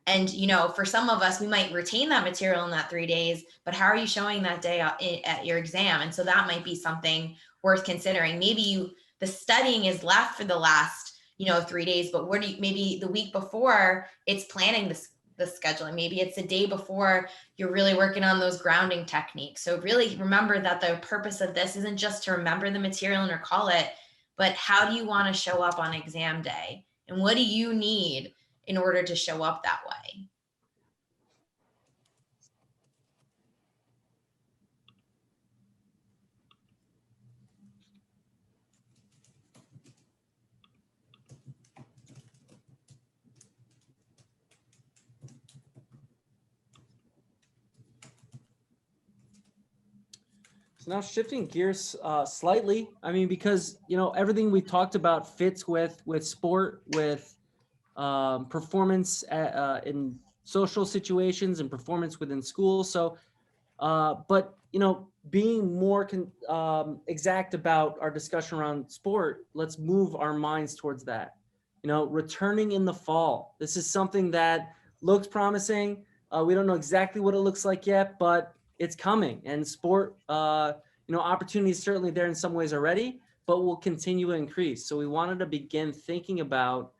[SPEAKER 2] And, you know, for some of us, we might retain that material in that 3 days, but how are you showing that day at your exam? And so that might be something worth considering. Maybe the studying is left for the last, 3 days, but maybe the week before it's planning the scheduling. Maybe it's the day before you're really working on those grounding techniques. So really remember that the purpose of this isn't just to remember the material and recall it, but how do you want to show up on exam day? And what do you need in order to show up that way?
[SPEAKER 3] So now shifting gears slightly, I mean, because, everything we talked about fits with sport, with performance in social situations and performance within school. So, but, being more exact about our discussion around sport, let's move our minds towards that. Returning in the fall. This is something that looks promising. We don't know exactly what it looks like yet, but it's coming. And sport, opportunity is certainly there in some ways already, but will continue to increase. So we wanted to begin thinking about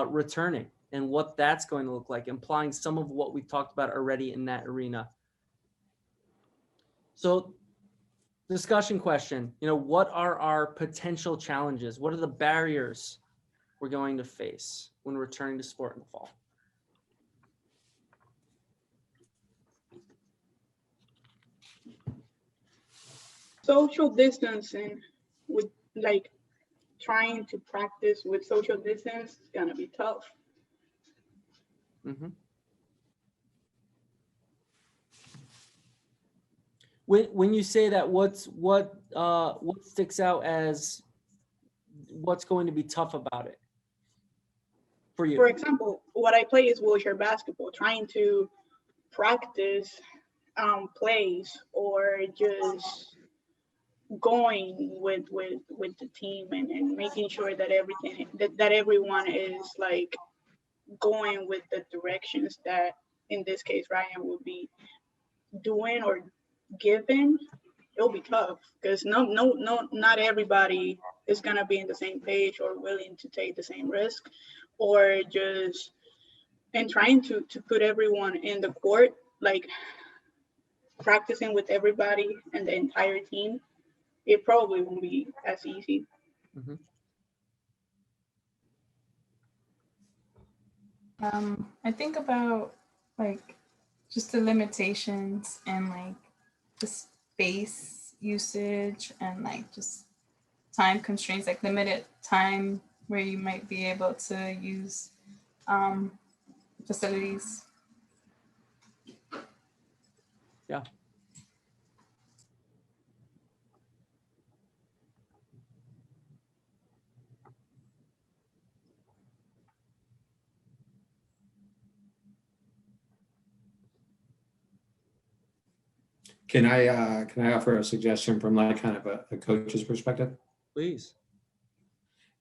[SPEAKER 3] returning and what that's going to look like, implying some of what we talked about already in that arena. So discussion question, what are our potential challenges? What are the barriers we're going to face when returning to sport in the fall?
[SPEAKER 8] Social distancing, with like trying to practice with social distance is gonna be tough.
[SPEAKER 3] Mm-hmm. When you say that, what sticks out as what's going to be tough about it for you?
[SPEAKER 8] For example, what I play is wheelchair basketball, trying to practice plays or just going with the team and making sure that everything that everyone is like going with the directions that in this case Ryan would be doing or given. It'll be tough because not everybody is gonna be in the same page or willing to take the same risk, or just and trying to put everyone in the court, like practicing with everybody and the entire team. It probably won't be as easy.
[SPEAKER 3] Mm-hmm.
[SPEAKER 6] I think about like just the limitations and like the space usage and like just time constraints, like limited time where you might be able to use facilities.
[SPEAKER 3] Yeah.
[SPEAKER 1] Can I offer a suggestion from like kind of a coach's perspective?
[SPEAKER 3] Please.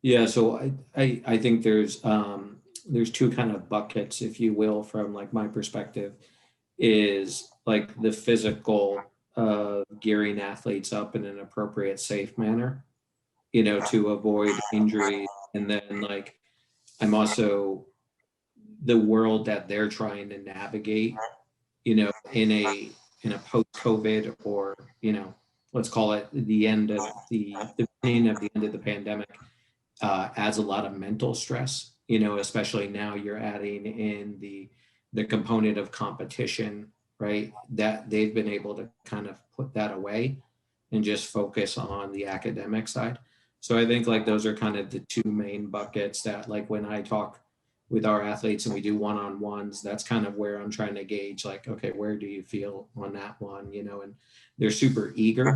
[SPEAKER 1] Yeah, so I think there's two kind of buckets, if you will, from like my perspective, is like the physical gearing athletes up in an appropriate, safe manner, to avoid injury. And then like I'm also the world that they're trying to navigate, in a post-COVID, or let's call it the end of the beginning of the end of the pandemic, adds a lot of mental stress, especially now you're adding in the component of competition, right? That they've been able to kind of put that away and just focus on the academic side. So I think like those are kind of the two main buckets that, like, when I talk with our athletes and we do one-on-ones, that's kind of where I'm trying to gauge, like, okay, where do you feel on that one, and they're super eager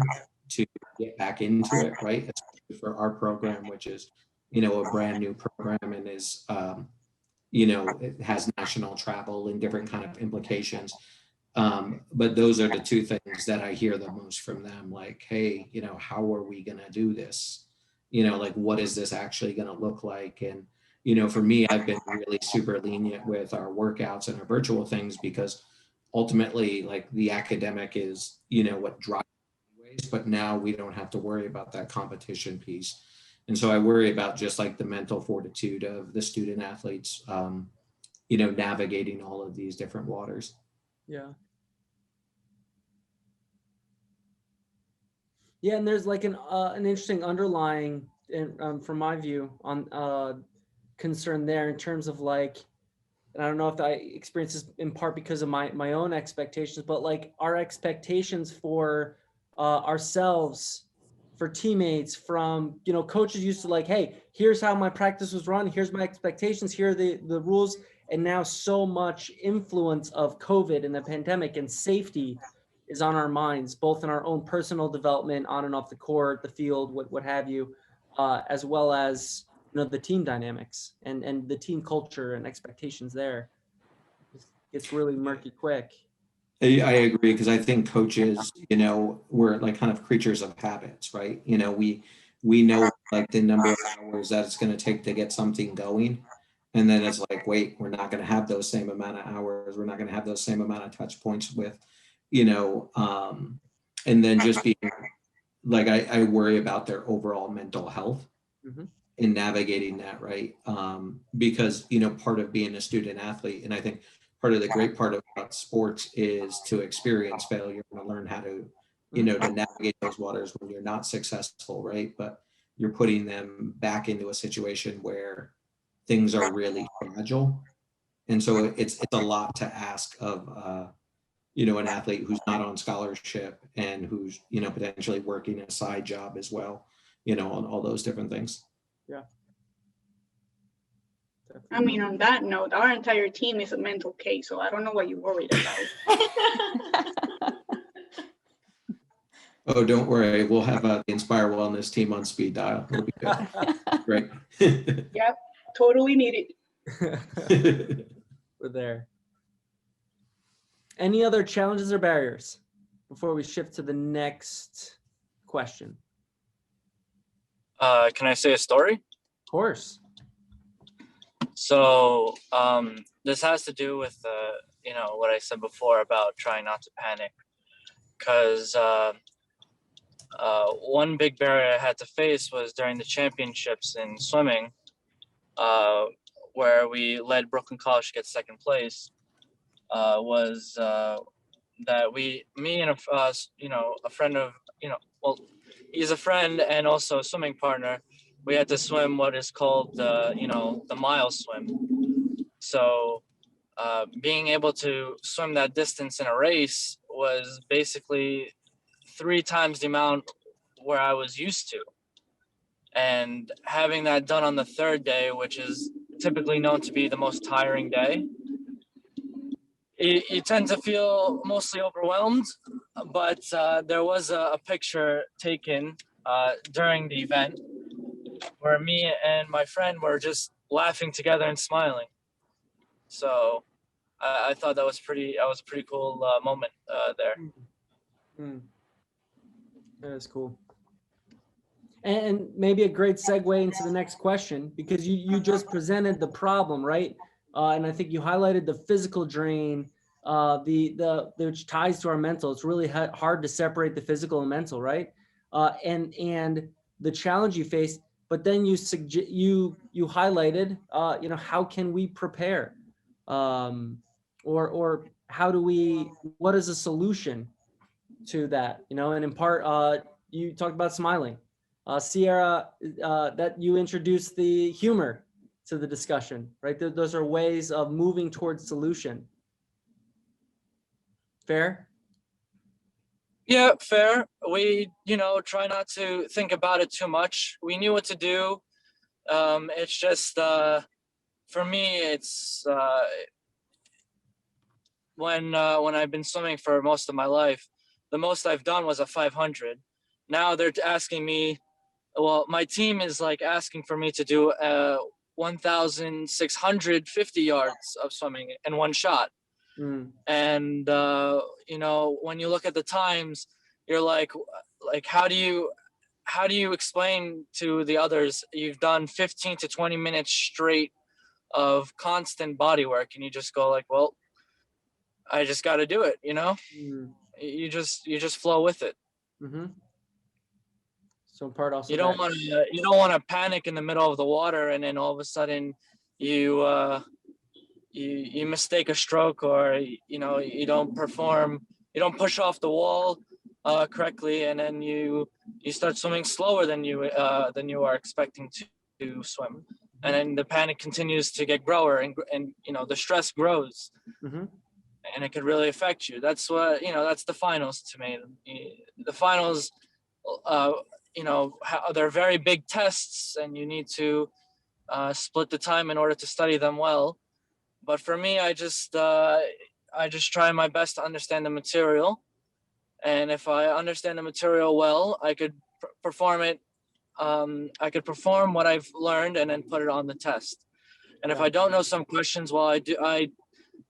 [SPEAKER 1] to get back into it, right? Especially for our program, which is, a brand new program and is, it has national travel and different kind of implications. But those are the two things that I hear the most from them. Like, hey, how are we going to do this? Like, what is this actually going to look like? And, for me, I've been really super lenient with our workouts and our virtual things because ultimately, like, the academic is, what drives ways, but now we don't have to worry about that competition piece. And so I worry about just like the mental fortitude of the student athletes, navigating all of these different waters.
[SPEAKER 3] Yeah. Yeah, and there's like an interesting underlying, from my view, on concern there in terms of like, and I don't know if I experience this in part because of my own expectations, but like our expectations for ourselves, for teammates, from coaches used to like, hey, here's how my practice was run, here's my expectations, here are the rules, and now so much influence of COVID and the pandemic and safety is on our minds, both in our own personal development, on and off the court, the field, what have you, as well as the team dynamics and the team culture and expectations there. It's really murky quick.
[SPEAKER 1] I agree, because I think coaches, we're like kind of creatures of habits, right? We know like the number of hours that it's going to take to get something going. And then it's like, wait, we're not going to have those same amount of hours. We're not going to have those same amount of touch points with, and then just being like, I worry about their overall mental health in navigating that, right? Because, part of being a student athlete, and I think part of the great part about sports is to experience failure and to learn how to, to navigate those waters when you're not successful, right? But you're putting them back into a situation where things are really fragile. And so it's a lot to ask of, an athlete who's not on scholarship and who's, potentially working a side job as well, on all those different things.
[SPEAKER 3] Yeah.
[SPEAKER 8] I mean, on that note, our entire team is a mental case, so I don't know what you're worried about.
[SPEAKER 1] Oh, don't worry. We'll have the Inspire Wellness team on speed dial. It'll be good. Great.
[SPEAKER 8] Yep, totally needed.
[SPEAKER 3] We're there. Any other challenges or barriers before we shift to the next question?
[SPEAKER 5] Can I say a story?
[SPEAKER 3] Of course.
[SPEAKER 5] So this has to do with what I said before about trying not to panic, because one big barrier I had to face was during the championships in swimming, where we led Brooklyn College to get second place. Was that me and a friend of he's a friend and also a swimming partner. We had to swim what is called the mile swim. So being able to swim that distance in a race was basically 3 times the amount where I was used to. And having that done on the third day, which is typically known to be the most tiring day, you tend to feel mostly overwhelmed. But there was a picture taken during the event where me and my friend were just laughing together and smiling. So I thought that was a pretty cool moment there.
[SPEAKER 3] That is cool. And maybe a great segue into the next question, because you just presented the problem, right? And I think you highlighted the physical drain, which ties to our mental. It's really hard to separate the physical and mental, right? And the challenge you face. But then you highlighted, how can we prepare, or how do we? What is a solution to that? And in part, you talked about smiling. Sierra, that you introduced the humor to the discussion, right? Those are ways of moving towards solution. Fair?
[SPEAKER 5] Yeah, fair. We, try not to think about it too much. We knew what to do. It's just, for me, it's when I've been swimming for most of my life, the most I've done was a 500. Now they're asking me, well, my team is like asking for me to do 1,650 yards of swimming in one shot. And you know, when you look at the times, you're like how do you explain to the others you've done 15 to 20 minutes straight of constant body work, and you just go like, well, I just got to do it, you know? You just flow with it.
[SPEAKER 3] So part also
[SPEAKER 5] you don't want to panic in the middle of the water, and then all of a sudden you mistake a stroke, or you know, you don't push off the wall correctly, and then you start swimming slower than you are expecting to swim, and then the panic continues to get grower, and you know, the stress grows, and it could really affect you. That's what, you know, that's the finals to me. The finals, you know, they're very big tests, and you need to split the time in order to study them well. But for me, I just try my best to understand the material, and if I understand the material well, I could perform it. I could perform what I've learned and then put it on the test. And if I don't know some questions, well, I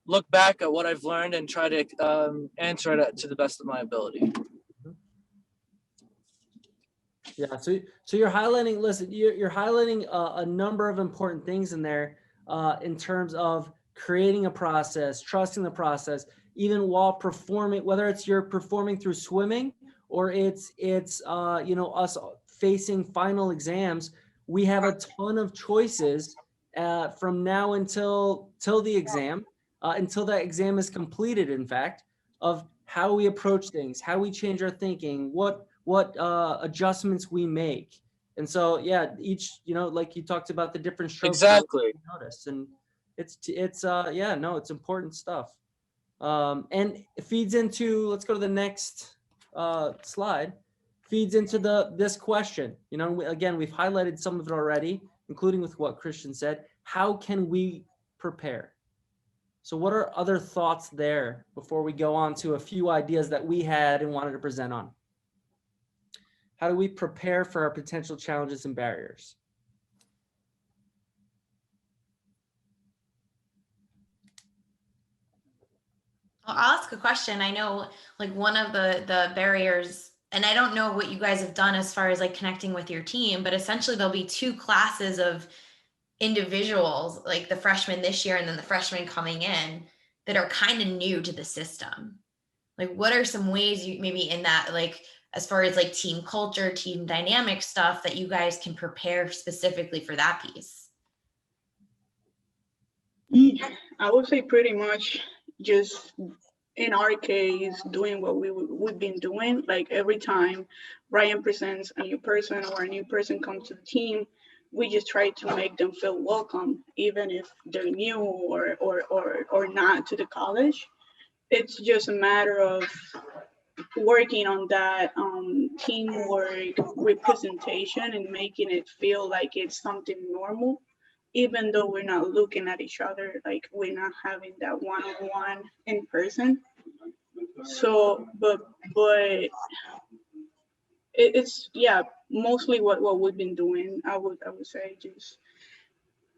[SPEAKER 5] look back at what I've learned and try to answer it to the best of my ability.
[SPEAKER 3] Yeah, so you're highlighting. Listen, you're highlighting a number of important things in there in terms of creating a process, trusting the process, even while performing. Whether it's you're performing through swimming, or it's you know, us facing final exams, we have a ton of choices from now until the exam, until that exam is completed. In fact, of how we approach things, how we change our thinking, what adjustments we make. And so, yeah, each, you know, like you talked about the different strokes.
[SPEAKER 5] Exactly.
[SPEAKER 3] Notice, and it's yeah, no, it's important stuff. And it feeds into, let's go to the next slide, feeds into this question. You know, again, we've highlighted some of it already, including with what Christian said. How can we prepare? So what are other thoughts there before we go on to a few ideas that we had and wanted to present on? How do we prepare for our potential challenges and barriers?
[SPEAKER 2] I'll ask a question. I know, like, one of the barriers, and I don't know what you guys have done as far as like connecting with your team, but essentially there'll be two classes of individuals, like the freshmen this year and then the freshmen coming in, that are kind of new to the system. Like, what are some ways you maybe in that, like, as far as like team culture, team dynamic stuff, that you guys can prepare specifically for that piece?
[SPEAKER 8] I would say pretty much just, in our case, doing what we've been doing. Like, every time Brian presents a new person or a new person comes to the team, we just try to make them feel welcome, even if they're new or not to the college. It's just a matter of working on that teamwork representation and making it feel like it's something normal, even though we're not looking at each other, like we're not having that one-on-one in person. So, but it's, yeah, mostly what we've been doing. I would say, just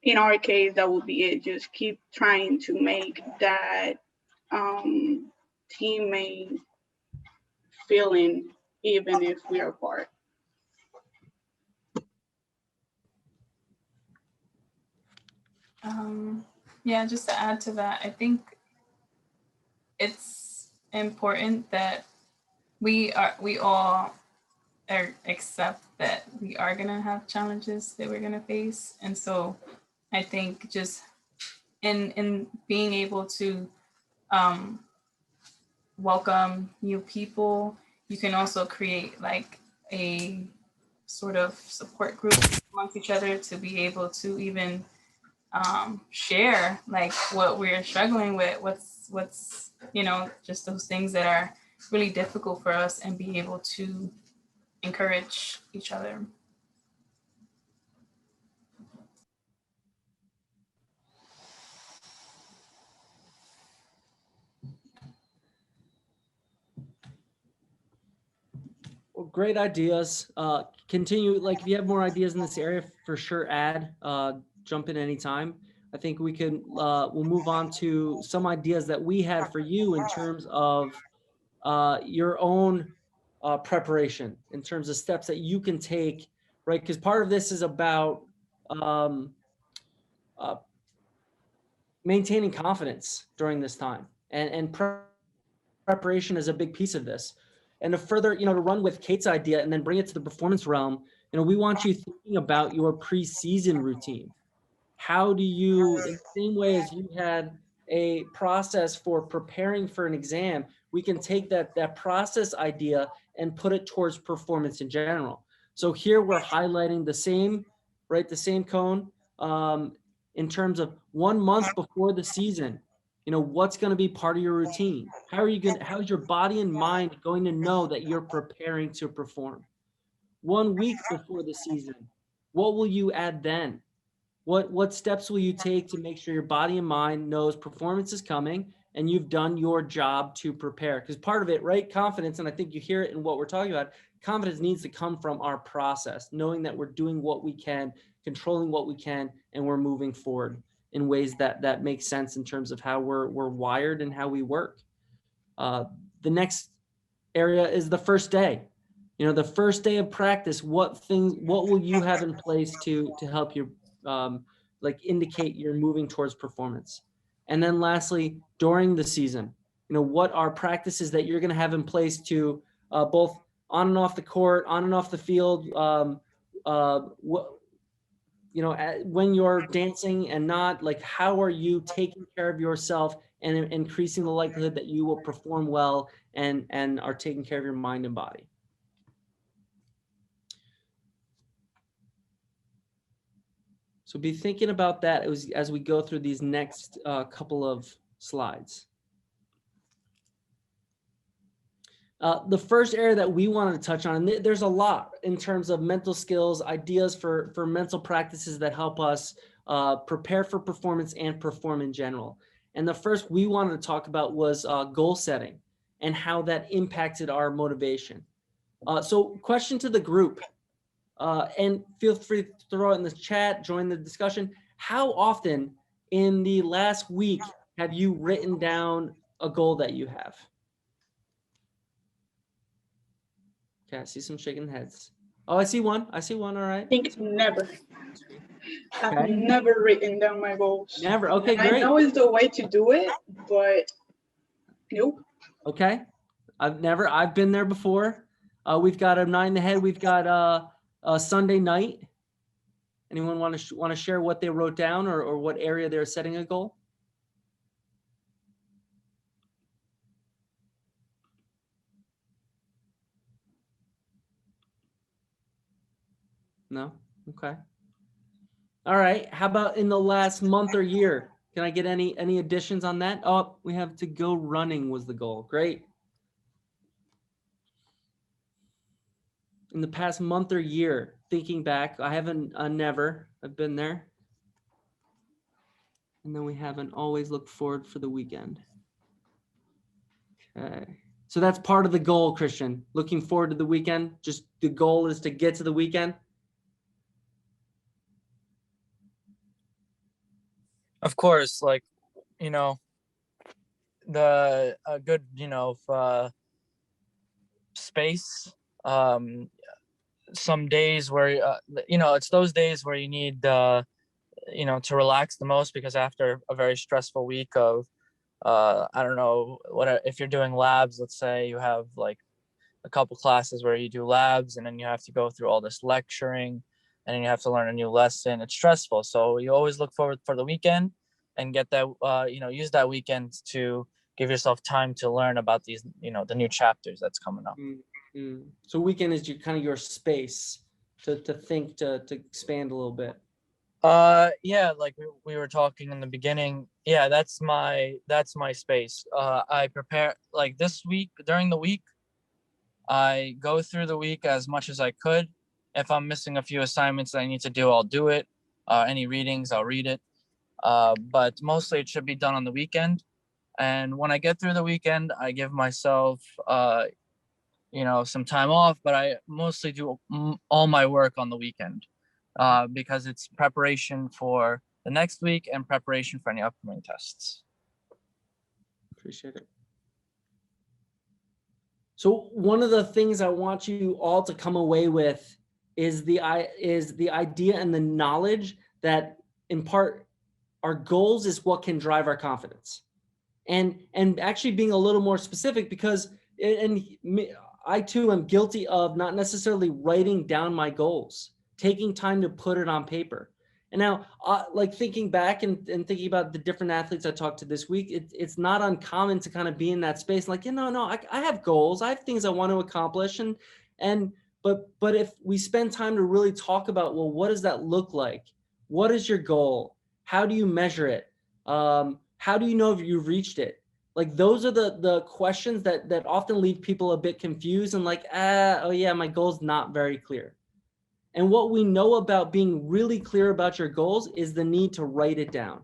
[SPEAKER 8] in our case, that would be it. Just keep trying to make that teammate feeling, even if we are apart.
[SPEAKER 6] Yeah, just to add to that, I think it's important that we all accept that we are gonna have challenges that we're gonna face, and so I think just in being able to welcome new people, you can also create like a sort of support group amongst each other to be able to even share like what we're struggling with, what's you know, just those things that are really difficult for us, and be able to encourage each other.
[SPEAKER 3] Well, great ideas. Continue, like if you have more ideas in this area, for sure add. jump in anytime. I think we can, we'll move on to some ideas that we had for you in terms of your own preparation, in terms of steps that you can take, right? Because part of this is about maintaining confidence during this time, and preparation is a big piece of this. And to further, to run with Kate's idea and then bring it to the performance realm, we want you thinking about your preseason routine. How do you, in the same way as you had a process for preparing for an exam, we can take that process idea and put it towards performance in general. So here we're highlighting the same, right? The same cone in terms of 1 month before the season. What's going to be part of your routine? How's your body and mind going to know that you're preparing to perform? 1 week before the season, what will you add then? What steps will you take to make sure your body and mind knows performance is coming and you've done your job to prepare? Because part of it, right? Confidence, and I think you hear it in what we're talking about, confidence needs to come from our process, knowing that we're doing what we can, controlling what we can, and we're moving forward in ways that make sense in terms of how we're wired and how we work. The next area is the first day. The first day of practice, what will you have in place to help you indicate you're moving towards performance? And then lastly, during the season, what are practices that you're going to have in place to both on and off the court, on and off the field, when you're dancing and not, how are you taking care of yourself and increasing the likelihood that you will perform well and are taking care of your mind and body? So be thinking about that as we go through these next couple of slides. The first area that we wanted to touch on, and there's a lot in terms of mental skills, ideas for mental practices that help us prepare for performance and perform in general. And the first we wanted to talk about was goal setting and how that impacted our motivation. So question to the group. And feel free to throw it in the chat, join the discussion. How often in the last week have you written down a goal that you have? Okay, I see some shaking heads. Oh, I see one. All right.
[SPEAKER 8] I think never.
[SPEAKER 3] Okay.
[SPEAKER 8] I've never written down my goals.
[SPEAKER 3] Never. Okay,
[SPEAKER 8] and
[SPEAKER 3] great.
[SPEAKER 8] I know it's the way to do it, but nope.
[SPEAKER 3] Okay. I've been there before. We've got a 9 in the head. We've got a Sunday night. Anyone want to share what they wrote down or what area they're setting a goal? No? Okay. All right. How about in the last month or year? Can I get any additions on that? Oh, we have to go running was the goal. Great. In the past month or year, thinking back, I haven't never. I've been there. And then we haven't always looked forward for the weekend. Okay. So that's part of the goal, Christian. Looking forward to the weekend. Just the goal is to get to the weekend.
[SPEAKER 5] Of course, the a good space. Some days where it's those days where you need to relax the most, because after a very stressful week of I don't know if you're doing labs, let's say you have a couple classes where you do labs and then you have to go through all this lecturing and then you have to learn a new lesson. It's stressful. So you always look forward for the weekend and get that, use that weekend to give yourself time to learn about these, the new chapters that's coming up.
[SPEAKER 3] Mm-hmm. So weekend is your space to think, to expand a little bit.
[SPEAKER 5] Yeah, like we were talking in the beginning. Yeah, that's my space. I prepare this week, during the week, I go through the week as much as I could. If I'm missing a few assignments that I need to do, I'll do it. Any readings, I'll read it. But mostly it should be done on the weekend. And when I get through the weekend, I give myself, some time off, but I mostly do all my work on the weekend. because it's preparation for the next week and preparation for any upcoming tests.
[SPEAKER 3] Appreciate it. So one of the things I want you all to come away with is the idea and the knowledge that, in part, our goals is what can drive our confidence. And actually being a little more specific, because I too am guilty of not necessarily writing down my goals, taking time to put it on paper. And now, like thinking back and thinking about the different athletes I talked to this week, it's not uncommon to kind of be in that space. Like, I have goals, I have things I want to accomplish, but if we spend time to really talk about, well, what does that look like? What is your goal? How do you measure it? How do you know if you've reached it? Like, those are the questions that often leave people a bit confused and like, oh yeah, my goal's not very clear. And what we know about being really clear about your goals is the need to write it down.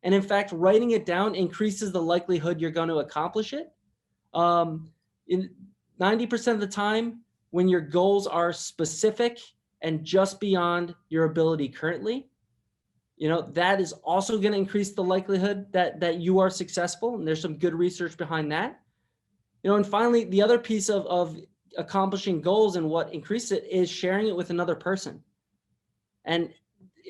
[SPEAKER 3] And in fact, writing it down increases the likelihood you're going to accomplish it. In 90% of the time, when your goals are specific and just beyond your ability currently, that is also going to increase the likelihood that you are successful. And there's some good research behind that. And finally, the other piece of accomplishing goals and what increases it is sharing it with another person. And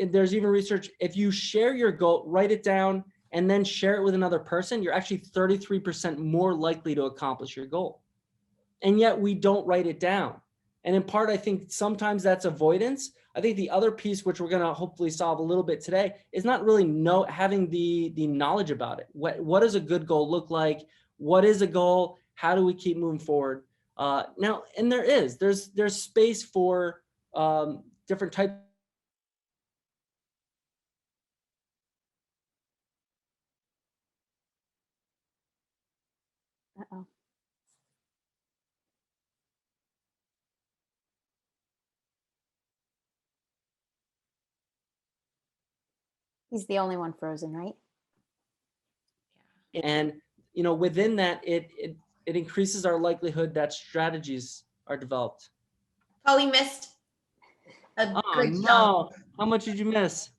[SPEAKER 3] there's even research, if you share your goal, write it down, and then share it with another person, you're actually 33% more likely to accomplish your goal. And yet we don't write it down. And in part, I think sometimes that's avoidance. I think the other piece, which we're going to hopefully solve a little bit today, is not really having the knowledge about it. What does a good goal look like? What is a goal? How do we keep moving forward? Now, and there's space for different types.
[SPEAKER 4] Uh-oh. He's the only one frozen, right?
[SPEAKER 3] And within that, it increases our likelihood that strategies are developed.
[SPEAKER 2] Oh, we missed a good
[SPEAKER 3] no.
[SPEAKER 2] chunk.
[SPEAKER 3] How much did you miss?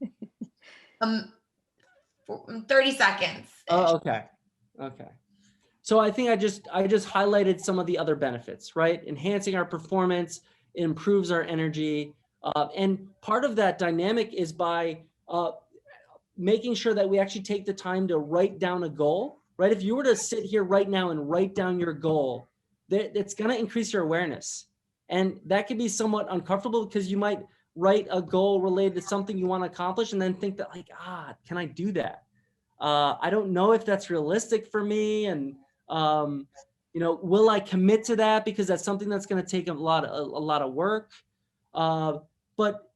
[SPEAKER 2] 30 seconds.
[SPEAKER 3] Oh, okay. So I think I just highlighted some of the other benefits, right? Enhancing our performance, it improves our energy. And part of that dynamic is by making sure that we actually take the time to write down a goal, right? If you were to sit here right now and write down your goal, it's going to increase your awareness. And that can be somewhat uncomfortable because you might write a goal related to something you want to accomplish and then think that like, can I do that? I don't know if that's realistic for me. And, will I commit to that? Because that's something that's going to take a lot of work. But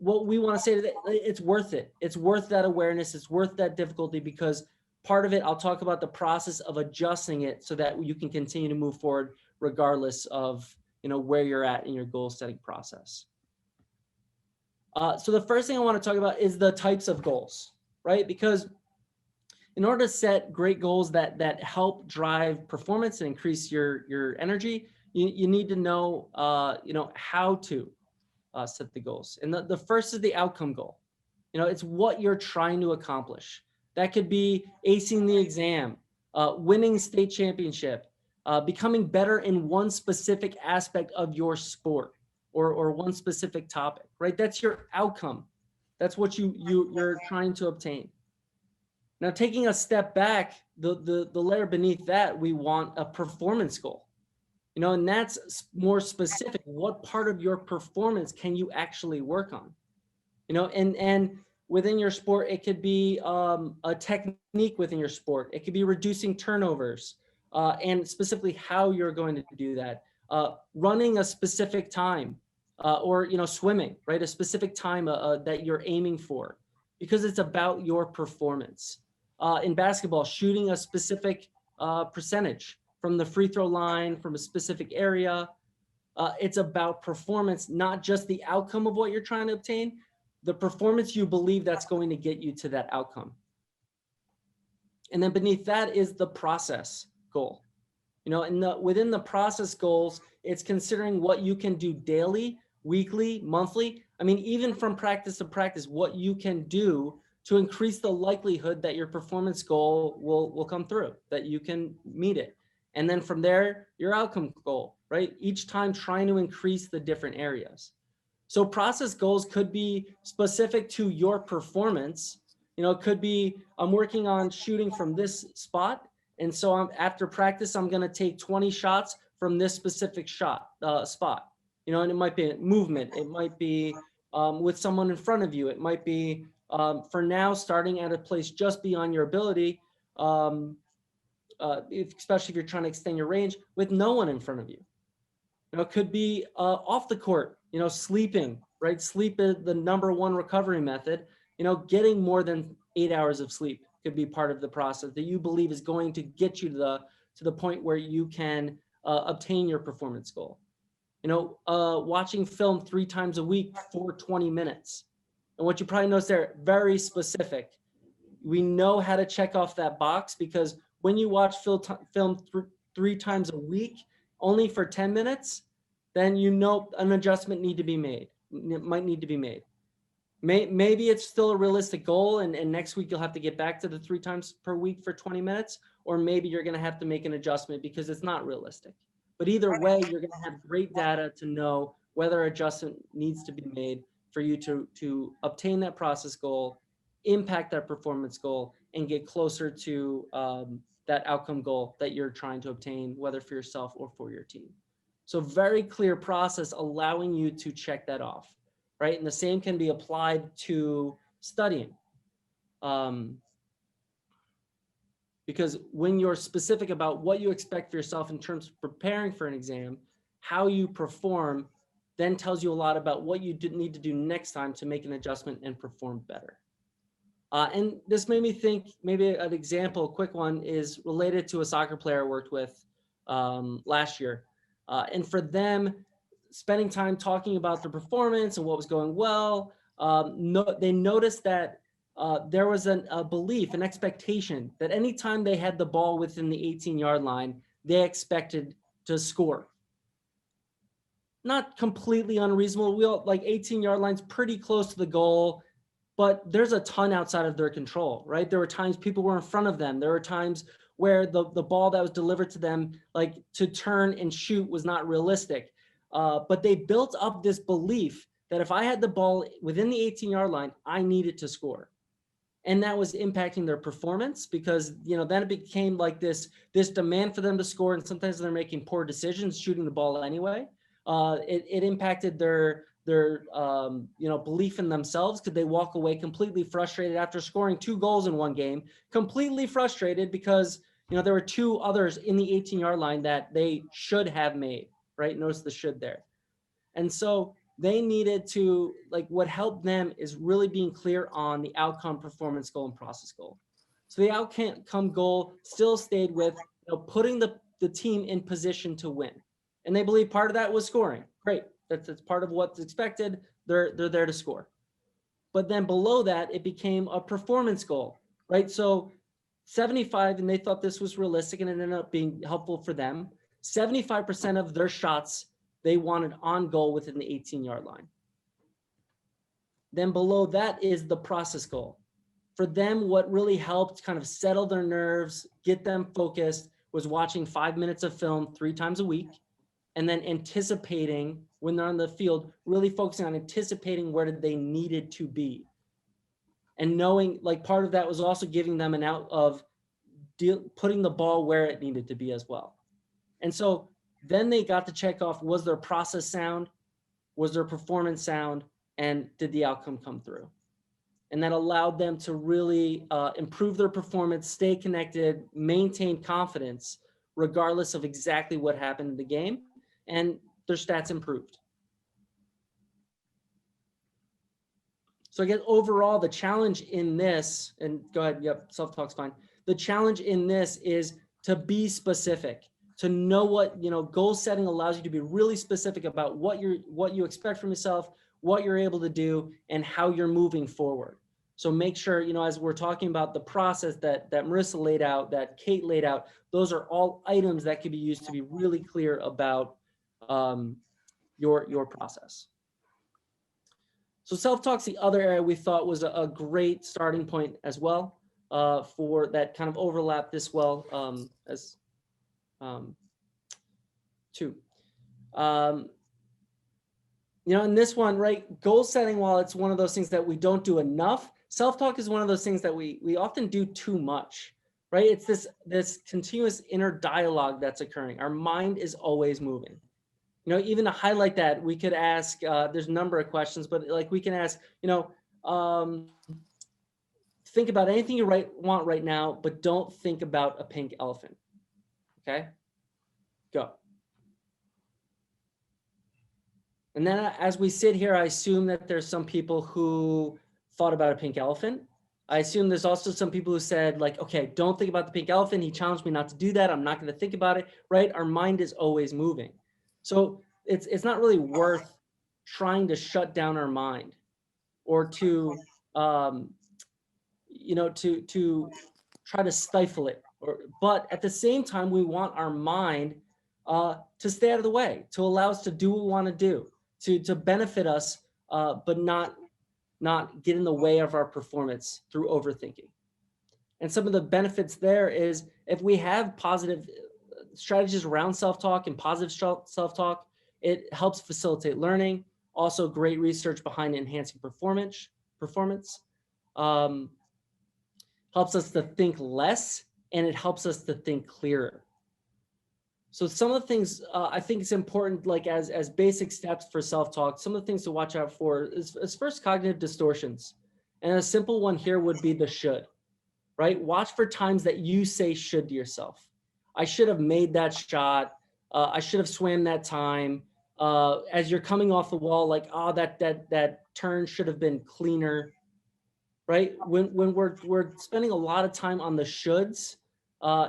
[SPEAKER 3] what we want to say today, it's worth it. It's worth that awareness. It's worth that difficulty, because part of it, I'll talk about the process of adjusting it so that you can continue to move forward regardless of, where you're at in your goal setting process. So the first thing I want to talk about is the types of goals, right? Because in order to set great goals that help drive performance and increase your energy, you need to know, how to set the goals. And the first is the outcome goal. It's what you're trying to accomplish. That could be acing the exam, winning state championship, becoming better in one specific aspect of your sport or one specific topic, right? That's your outcome. That's what you're trying to obtain. Now, taking a step back, the layer beneath that, we want a performance goal. And that's more specific. What part of your performance can you actually work on? And within your sport, it could be a technique within your sport. It could be reducing turnovers and specifically how you're going to do that. Running a specific time or, swimming, right? A specific time that you're aiming for, because it's about your performance. In basketball, shooting a specific percentage from the free throw line, from a specific area. It's about performance, not just the outcome of what you're trying to obtain, the performance you believe that's going to get you to that outcome. And then beneath that is the process goal. And within the process goals, it's considering what you can do daily weekly, monthly. I mean, even from practice to practice, what you can do to increase the likelihood that your performance goal will come through, that you can meet it. And then from there, your outcome goal, right? Each time trying to increase the different areas. So process goals could be specific to your performance. You know, it could be, I'm working on shooting from this spot. And so after practice, I'm going to take 20 shots from this specific spot. You know, and it might be movement. It might be with someone in front of you. It might be for now starting at a place just beyond your ability, especially if you're trying to extend your range with no one in front of you. You know, it could be off the court, you know, sleeping, right? Sleep is the #1 recovery method. You know, getting more than 8 hours of sleep could be part of the process that you believe is going to get you to the point where you can obtain your performance goal. You know, watching film 3 times a week for 20 minutes. And what you probably notice there, very specific. We know how to check off that box because when you watch film 3 times a week, only for 10 minutes, then you know an adjustment need to be made. It might need to be made. Maybe it's still a realistic goal and next week you'll have to get back to the 3 times per week for 20 minutes, or maybe you're gonna have to make an adjustment because it's not realistic. But either way, you're gonna have great data to know whether adjustment needs to be made for you to obtain that process goal, impact that performance goal, and get closer to that outcome goal that you're trying to obtain, whether for yourself or for your team. So very clear process allowing you to check that off, right? And the same can be applied to studying. Because when you're specific about what you expect for yourself in terms of preparing for an exam, how you perform then tells you a lot about what you need to do next time to make an adjustment and perform better. And this made me think, maybe an example, a quick one, is related to a soccer player I worked with last year. And for them, spending time talking about their performance and what was going well, they noticed that there was a belief, an expectation that anytime they had the ball within the 18-yard line, they expected to score. Not completely unreasonable. We all, like 18-yard lines, pretty close to the goal. But there's a ton outside of their control, right? There were times people were in front of them. There were times where the ball that was delivered to them, like to turn and shoot, was not realistic. But they built up this belief that if I had the ball within the 18-yard line, I needed to score. And that was impacting their performance because, you know, then it became like this demand for them to score. And sometimes they're making poor decisions, shooting the ball anyway. It impacted their belief in themselves. Could they walk away completely frustrated after scoring 2 goals in one game, completely frustrated because, you know, there were 2 others in the 18-yard line that they should have made, right? Notice the should there. And so they needed to, like, what helped them is really being clear on the outcome, performance goal, and process goal. So the outcome goal still stayed with, you know, putting the team in position to win. And they believe part of that was scoring. Great. That's part of what's expected. They're there to score. But then below that, it became a performance goal, right? So 75, and they thought this was realistic and it ended up being helpful for them. 75% of their shots they wanted on goal within the 18-yard line. Then below that is the process goal. For them, what really helped kind of settle their nerves, get them focused, was watching 5 minutes of film 3 times a week. And then anticipating when they're on the field, really focusing on anticipating where they needed to be. And knowing, like, part of that was also giving them an out of putting the ball where it needed to be as well. And so then they got to check off, was their process sound? Was their performance sound? And did the outcome come through? And that allowed them to really improve their performance, stay connected, maintain confidence, regardless of exactly what happened in the game. And their stats improved. So again, overall, the challenge in this, and go ahead, yep, self-talk's fine. The challenge in this is to be specific, to know what, you know, goal setting allows you to be really specific about what you expect from yourself, what you're able to do, and how you're moving forward. So make sure, you know, as we're talking about the process that Marissa laid out, that Kate laid out, those are all items that can be used to be really clear about your process. So self-talk's the other area we thought was a great starting point as well, for that kind of overlap this well, as two. You know, in this one, right, goal setting, while it's one of those things that we don't do enough, self-talk is one of those things that we often do too much, right? It's this continuous inner dialogue that's occurring. Our mind is always moving. You know, even to highlight that, we could ask, there's a number of questions, but like we can ask, you know, think about anything you want right now, but don't think about a pink elephant. Okay, go. And then as we sit here, I assume that there's some people who thought about a pink elephant. I assume there's also some people who said like, okay, don't think about the pink elephant. He challenged me not to do that. I'm not going to think about it, right? Our mind is always moving. So it's not really worth trying to shut down our mind or to, you know, to try to stifle it. But at the same time, we want our mind to stay out of the way, to allow us to do what we want to do, to benefit us, but not get in the way of our performance through overthinking. And some of the benefits there is if we have positive strategies around self-talk and positive self-talk, it helps facilitate learning. Also, great research behind enhancing performance. Helps us to think less, and it helps us to think clearer. So some of the things I think it's important, like as basic steps for self-talk, some of the things to watch out for is first cognitive distortions. And a simple one here would be the should, right? Watch for times that you say should to yourself. I should have made that shot. I should have swam that time. As you're coming off the wall, like, oh, that turn should have been cleaner, right? When we're spending a lot of time on the shoulds,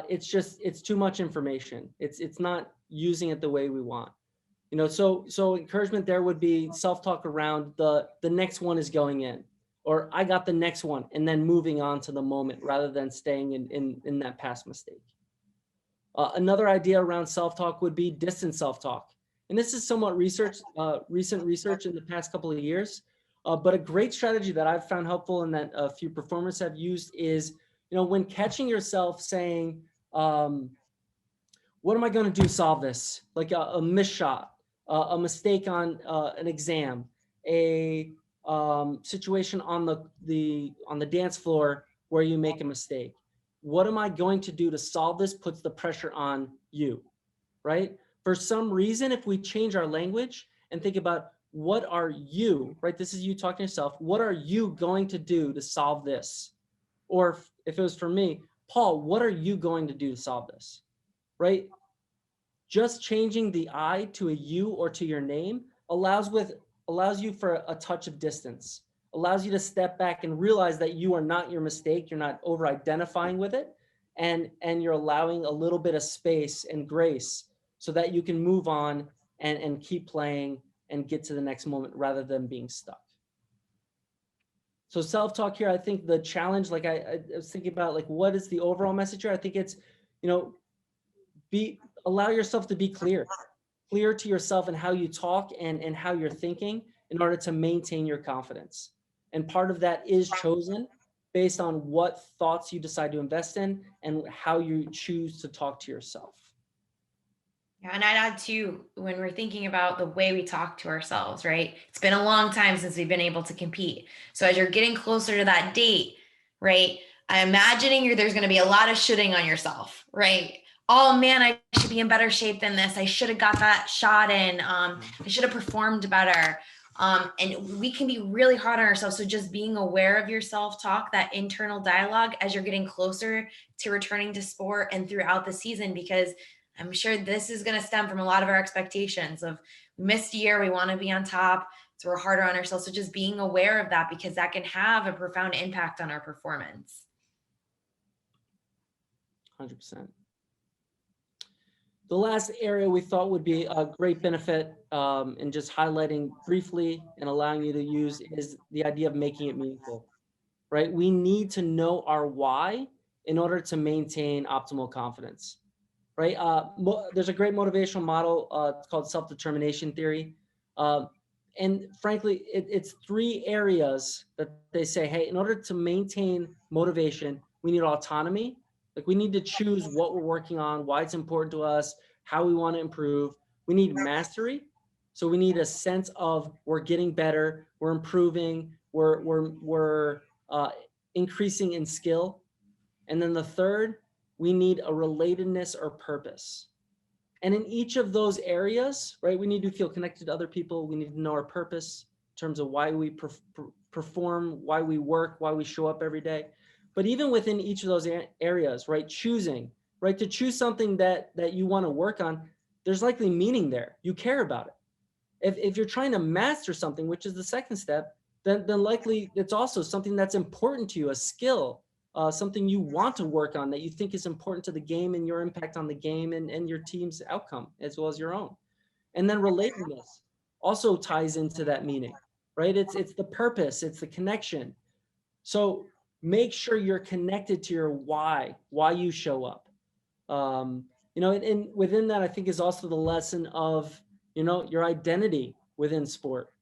[SPEAKER 3] it's too much information. It's not using it the way we want. You know, so encouragement there would be self-talk around the next one is going in, or I got the next one, and then moving on to the moment rather than staying in that past mistake. Another idea around self-talk would be distant self-talk. And this is somewhat recent research in the past couple of years. But a great strategy that I've found helpful and that a few performers have used is, you know, when catching yourself saying, what am I going to do to solve this? Like a missed shot, a mistake on an exam, a situation on the dance floor where you make a mistake. What am I going to do to solve this? Puts the pressure on you, right? For some reason, if we change our language and think about what are you, right? This is you talking to yourself. What are you going to do to solve this? Or if it was for me, Paul, what are you going to do to solve this? Right? Just changing the I to a you or to your name allows you for a touch of distance, allows you to step back and realize that you are not your mistake. You're not over identifying with it. And you're allowing a little bit of space and grace so that you can move on and keep playing and get to the next moment rather than being stuck. So self-talk here, I think the challenge, like I was thinking about, like, what is the overall message here? I think it's, you know, allow yourself to be clear to yourself and how you talk and how you're thinking in order to maintain your confidence. And part of that is chosen based on what thoughts you decide to invest in and how you choose to talk to yourself.
[SPEAKER 2] Yeah, and I'd add too, when we're thinking about the way we talk to ourselves, right? It's been a long time since we've been able to compete. So as you're getting closer to that date, right? I'm imagining there's going to be a lot of shoulding on yourself, right? Oh man, I should be in better shape than this. I should have got that shot in. I should have performed better. And we can be really hard on ourselves. So just being aware of your self-talk, that internal dialogue as you're getting closer to returning to sport and throughout the season, because I'm sure this is going to stem from a lot of our expectations of we missed a year, we want to be on top, so we're harder on ourselves. So just being aware of that, because that can have a profound impact on our performance.
[SPEAKER 3] 100%. The last area we thought would be a great benefit in just highlighting briefly and allowing you to use is the idea of making it meaningful, right? We need to know our why in order to maintain optimal confidence. Right? There's a great motivational model. It's called self-determination theory. and frankly, it's 3 areas that they say, hey, in order to maintain motivation, we need autonomy. Like we need to choose what we're working on, why it's important to us, how we want to improve. We need mastery. So we need a sense of we're getting better, we're improving, we're increasing in skill. And then the third, we need a relatedness or purpose. And in each of those areas, right, we need to feel connected to other people. We need to know our purpose in terms of why we perform, why we work, why we show up every day. But even within each of those areas, right, choosing, right, to choose something that you want to work on, there's likely meaning there. You care about it. If you're trying to master something, which is the second step, then likely it's also something that's important to you, a skill, something you want to work on that you think is important to the game and your impact on the game and your team's outcome as well as your own. And then relatedness also ties into that meaning, right? It's the purpose, it's the connection. So make sure you're connected to your why you show up. You know, and within that, I think is also the lesson of, you know, your identity within sport.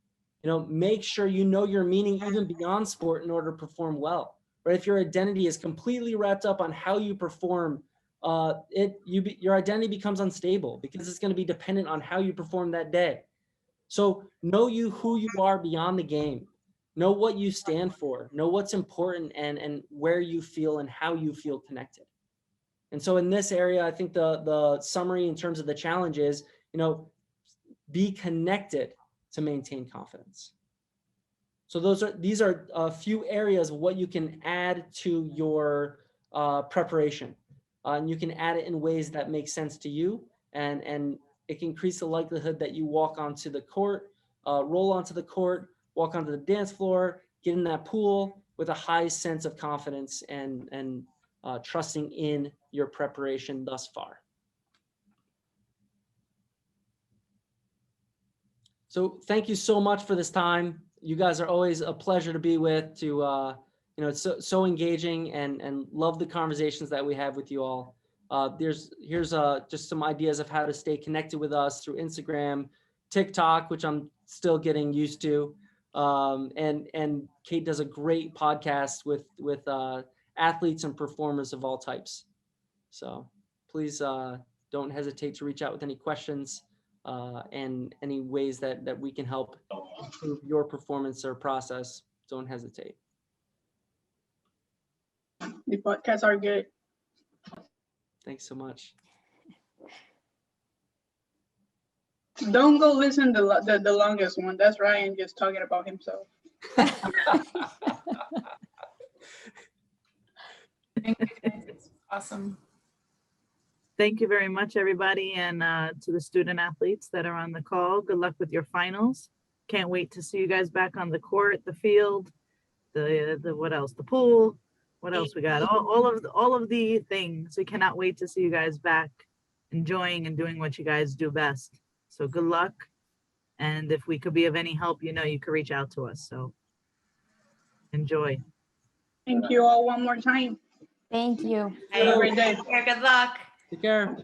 [SPEAKER 3] You know, make sure you know your meaning even beyond sport in order to perform well. Right? If your identity is completely wrapped up on how you perform, your identity becomes unstable because it's going to be dependent on how you perform that day. So know who you are beyond the game. Know what you stand for. Know what's important and where you feel and how you feel connected. And so in this area, I think the summary in terms of the challenge is, you know, be connected to maintain confidence. So these are a few areas of what you can add to your preparation. And you can add it in ways that make sense to you, and it can increase the likelihood that you walk onto the court, roll onto the court, walk onto the dance floor, get in that pool with a high sense of confidence and trusting in your preparation thus far. So thank you so much for this time. You guys are always a pleasure to be with, to, you know, it's so engaging and love the conversations that we have with you all. Here's just some ideas of how to stay connected with us through Instagram, TikTok, which I'm still getting used to. And Kate does a great podcast with athletes and performers of all types. So please don't hesitate to reach out with any questions and any ways that we can help improve your performance or process. Don't hesitate.
[SPEAKER 8] The podcasts are good.
[SPEAKER 3] Thanks so much.
[SPEAKER 8] Don't go listen to the longest one. That's Ryan just talking about himself.
[SPEAKER 6] Thank you guys. It's awesome.
[SPEAKER 9] Thank you very much, everybody, and to the student athletes that are on the call. Good luck with your finals. Can't wait to see you guys back on the court, the field, the what else? The pool. What else we got? All of the things. We cannot wait to see you guys back enjoying and doing what you guys do best. So good luck. And if we could be of any help, you know, you could reach out to us. So enjoy.
[SPEAKER 8] Thank you all one more time.
[SPEAKER 4] Thank you.
[SPEAKER 8] Have a great day.
[SPEAKER 2] Good luck.
[SPEAKER 3] Take care.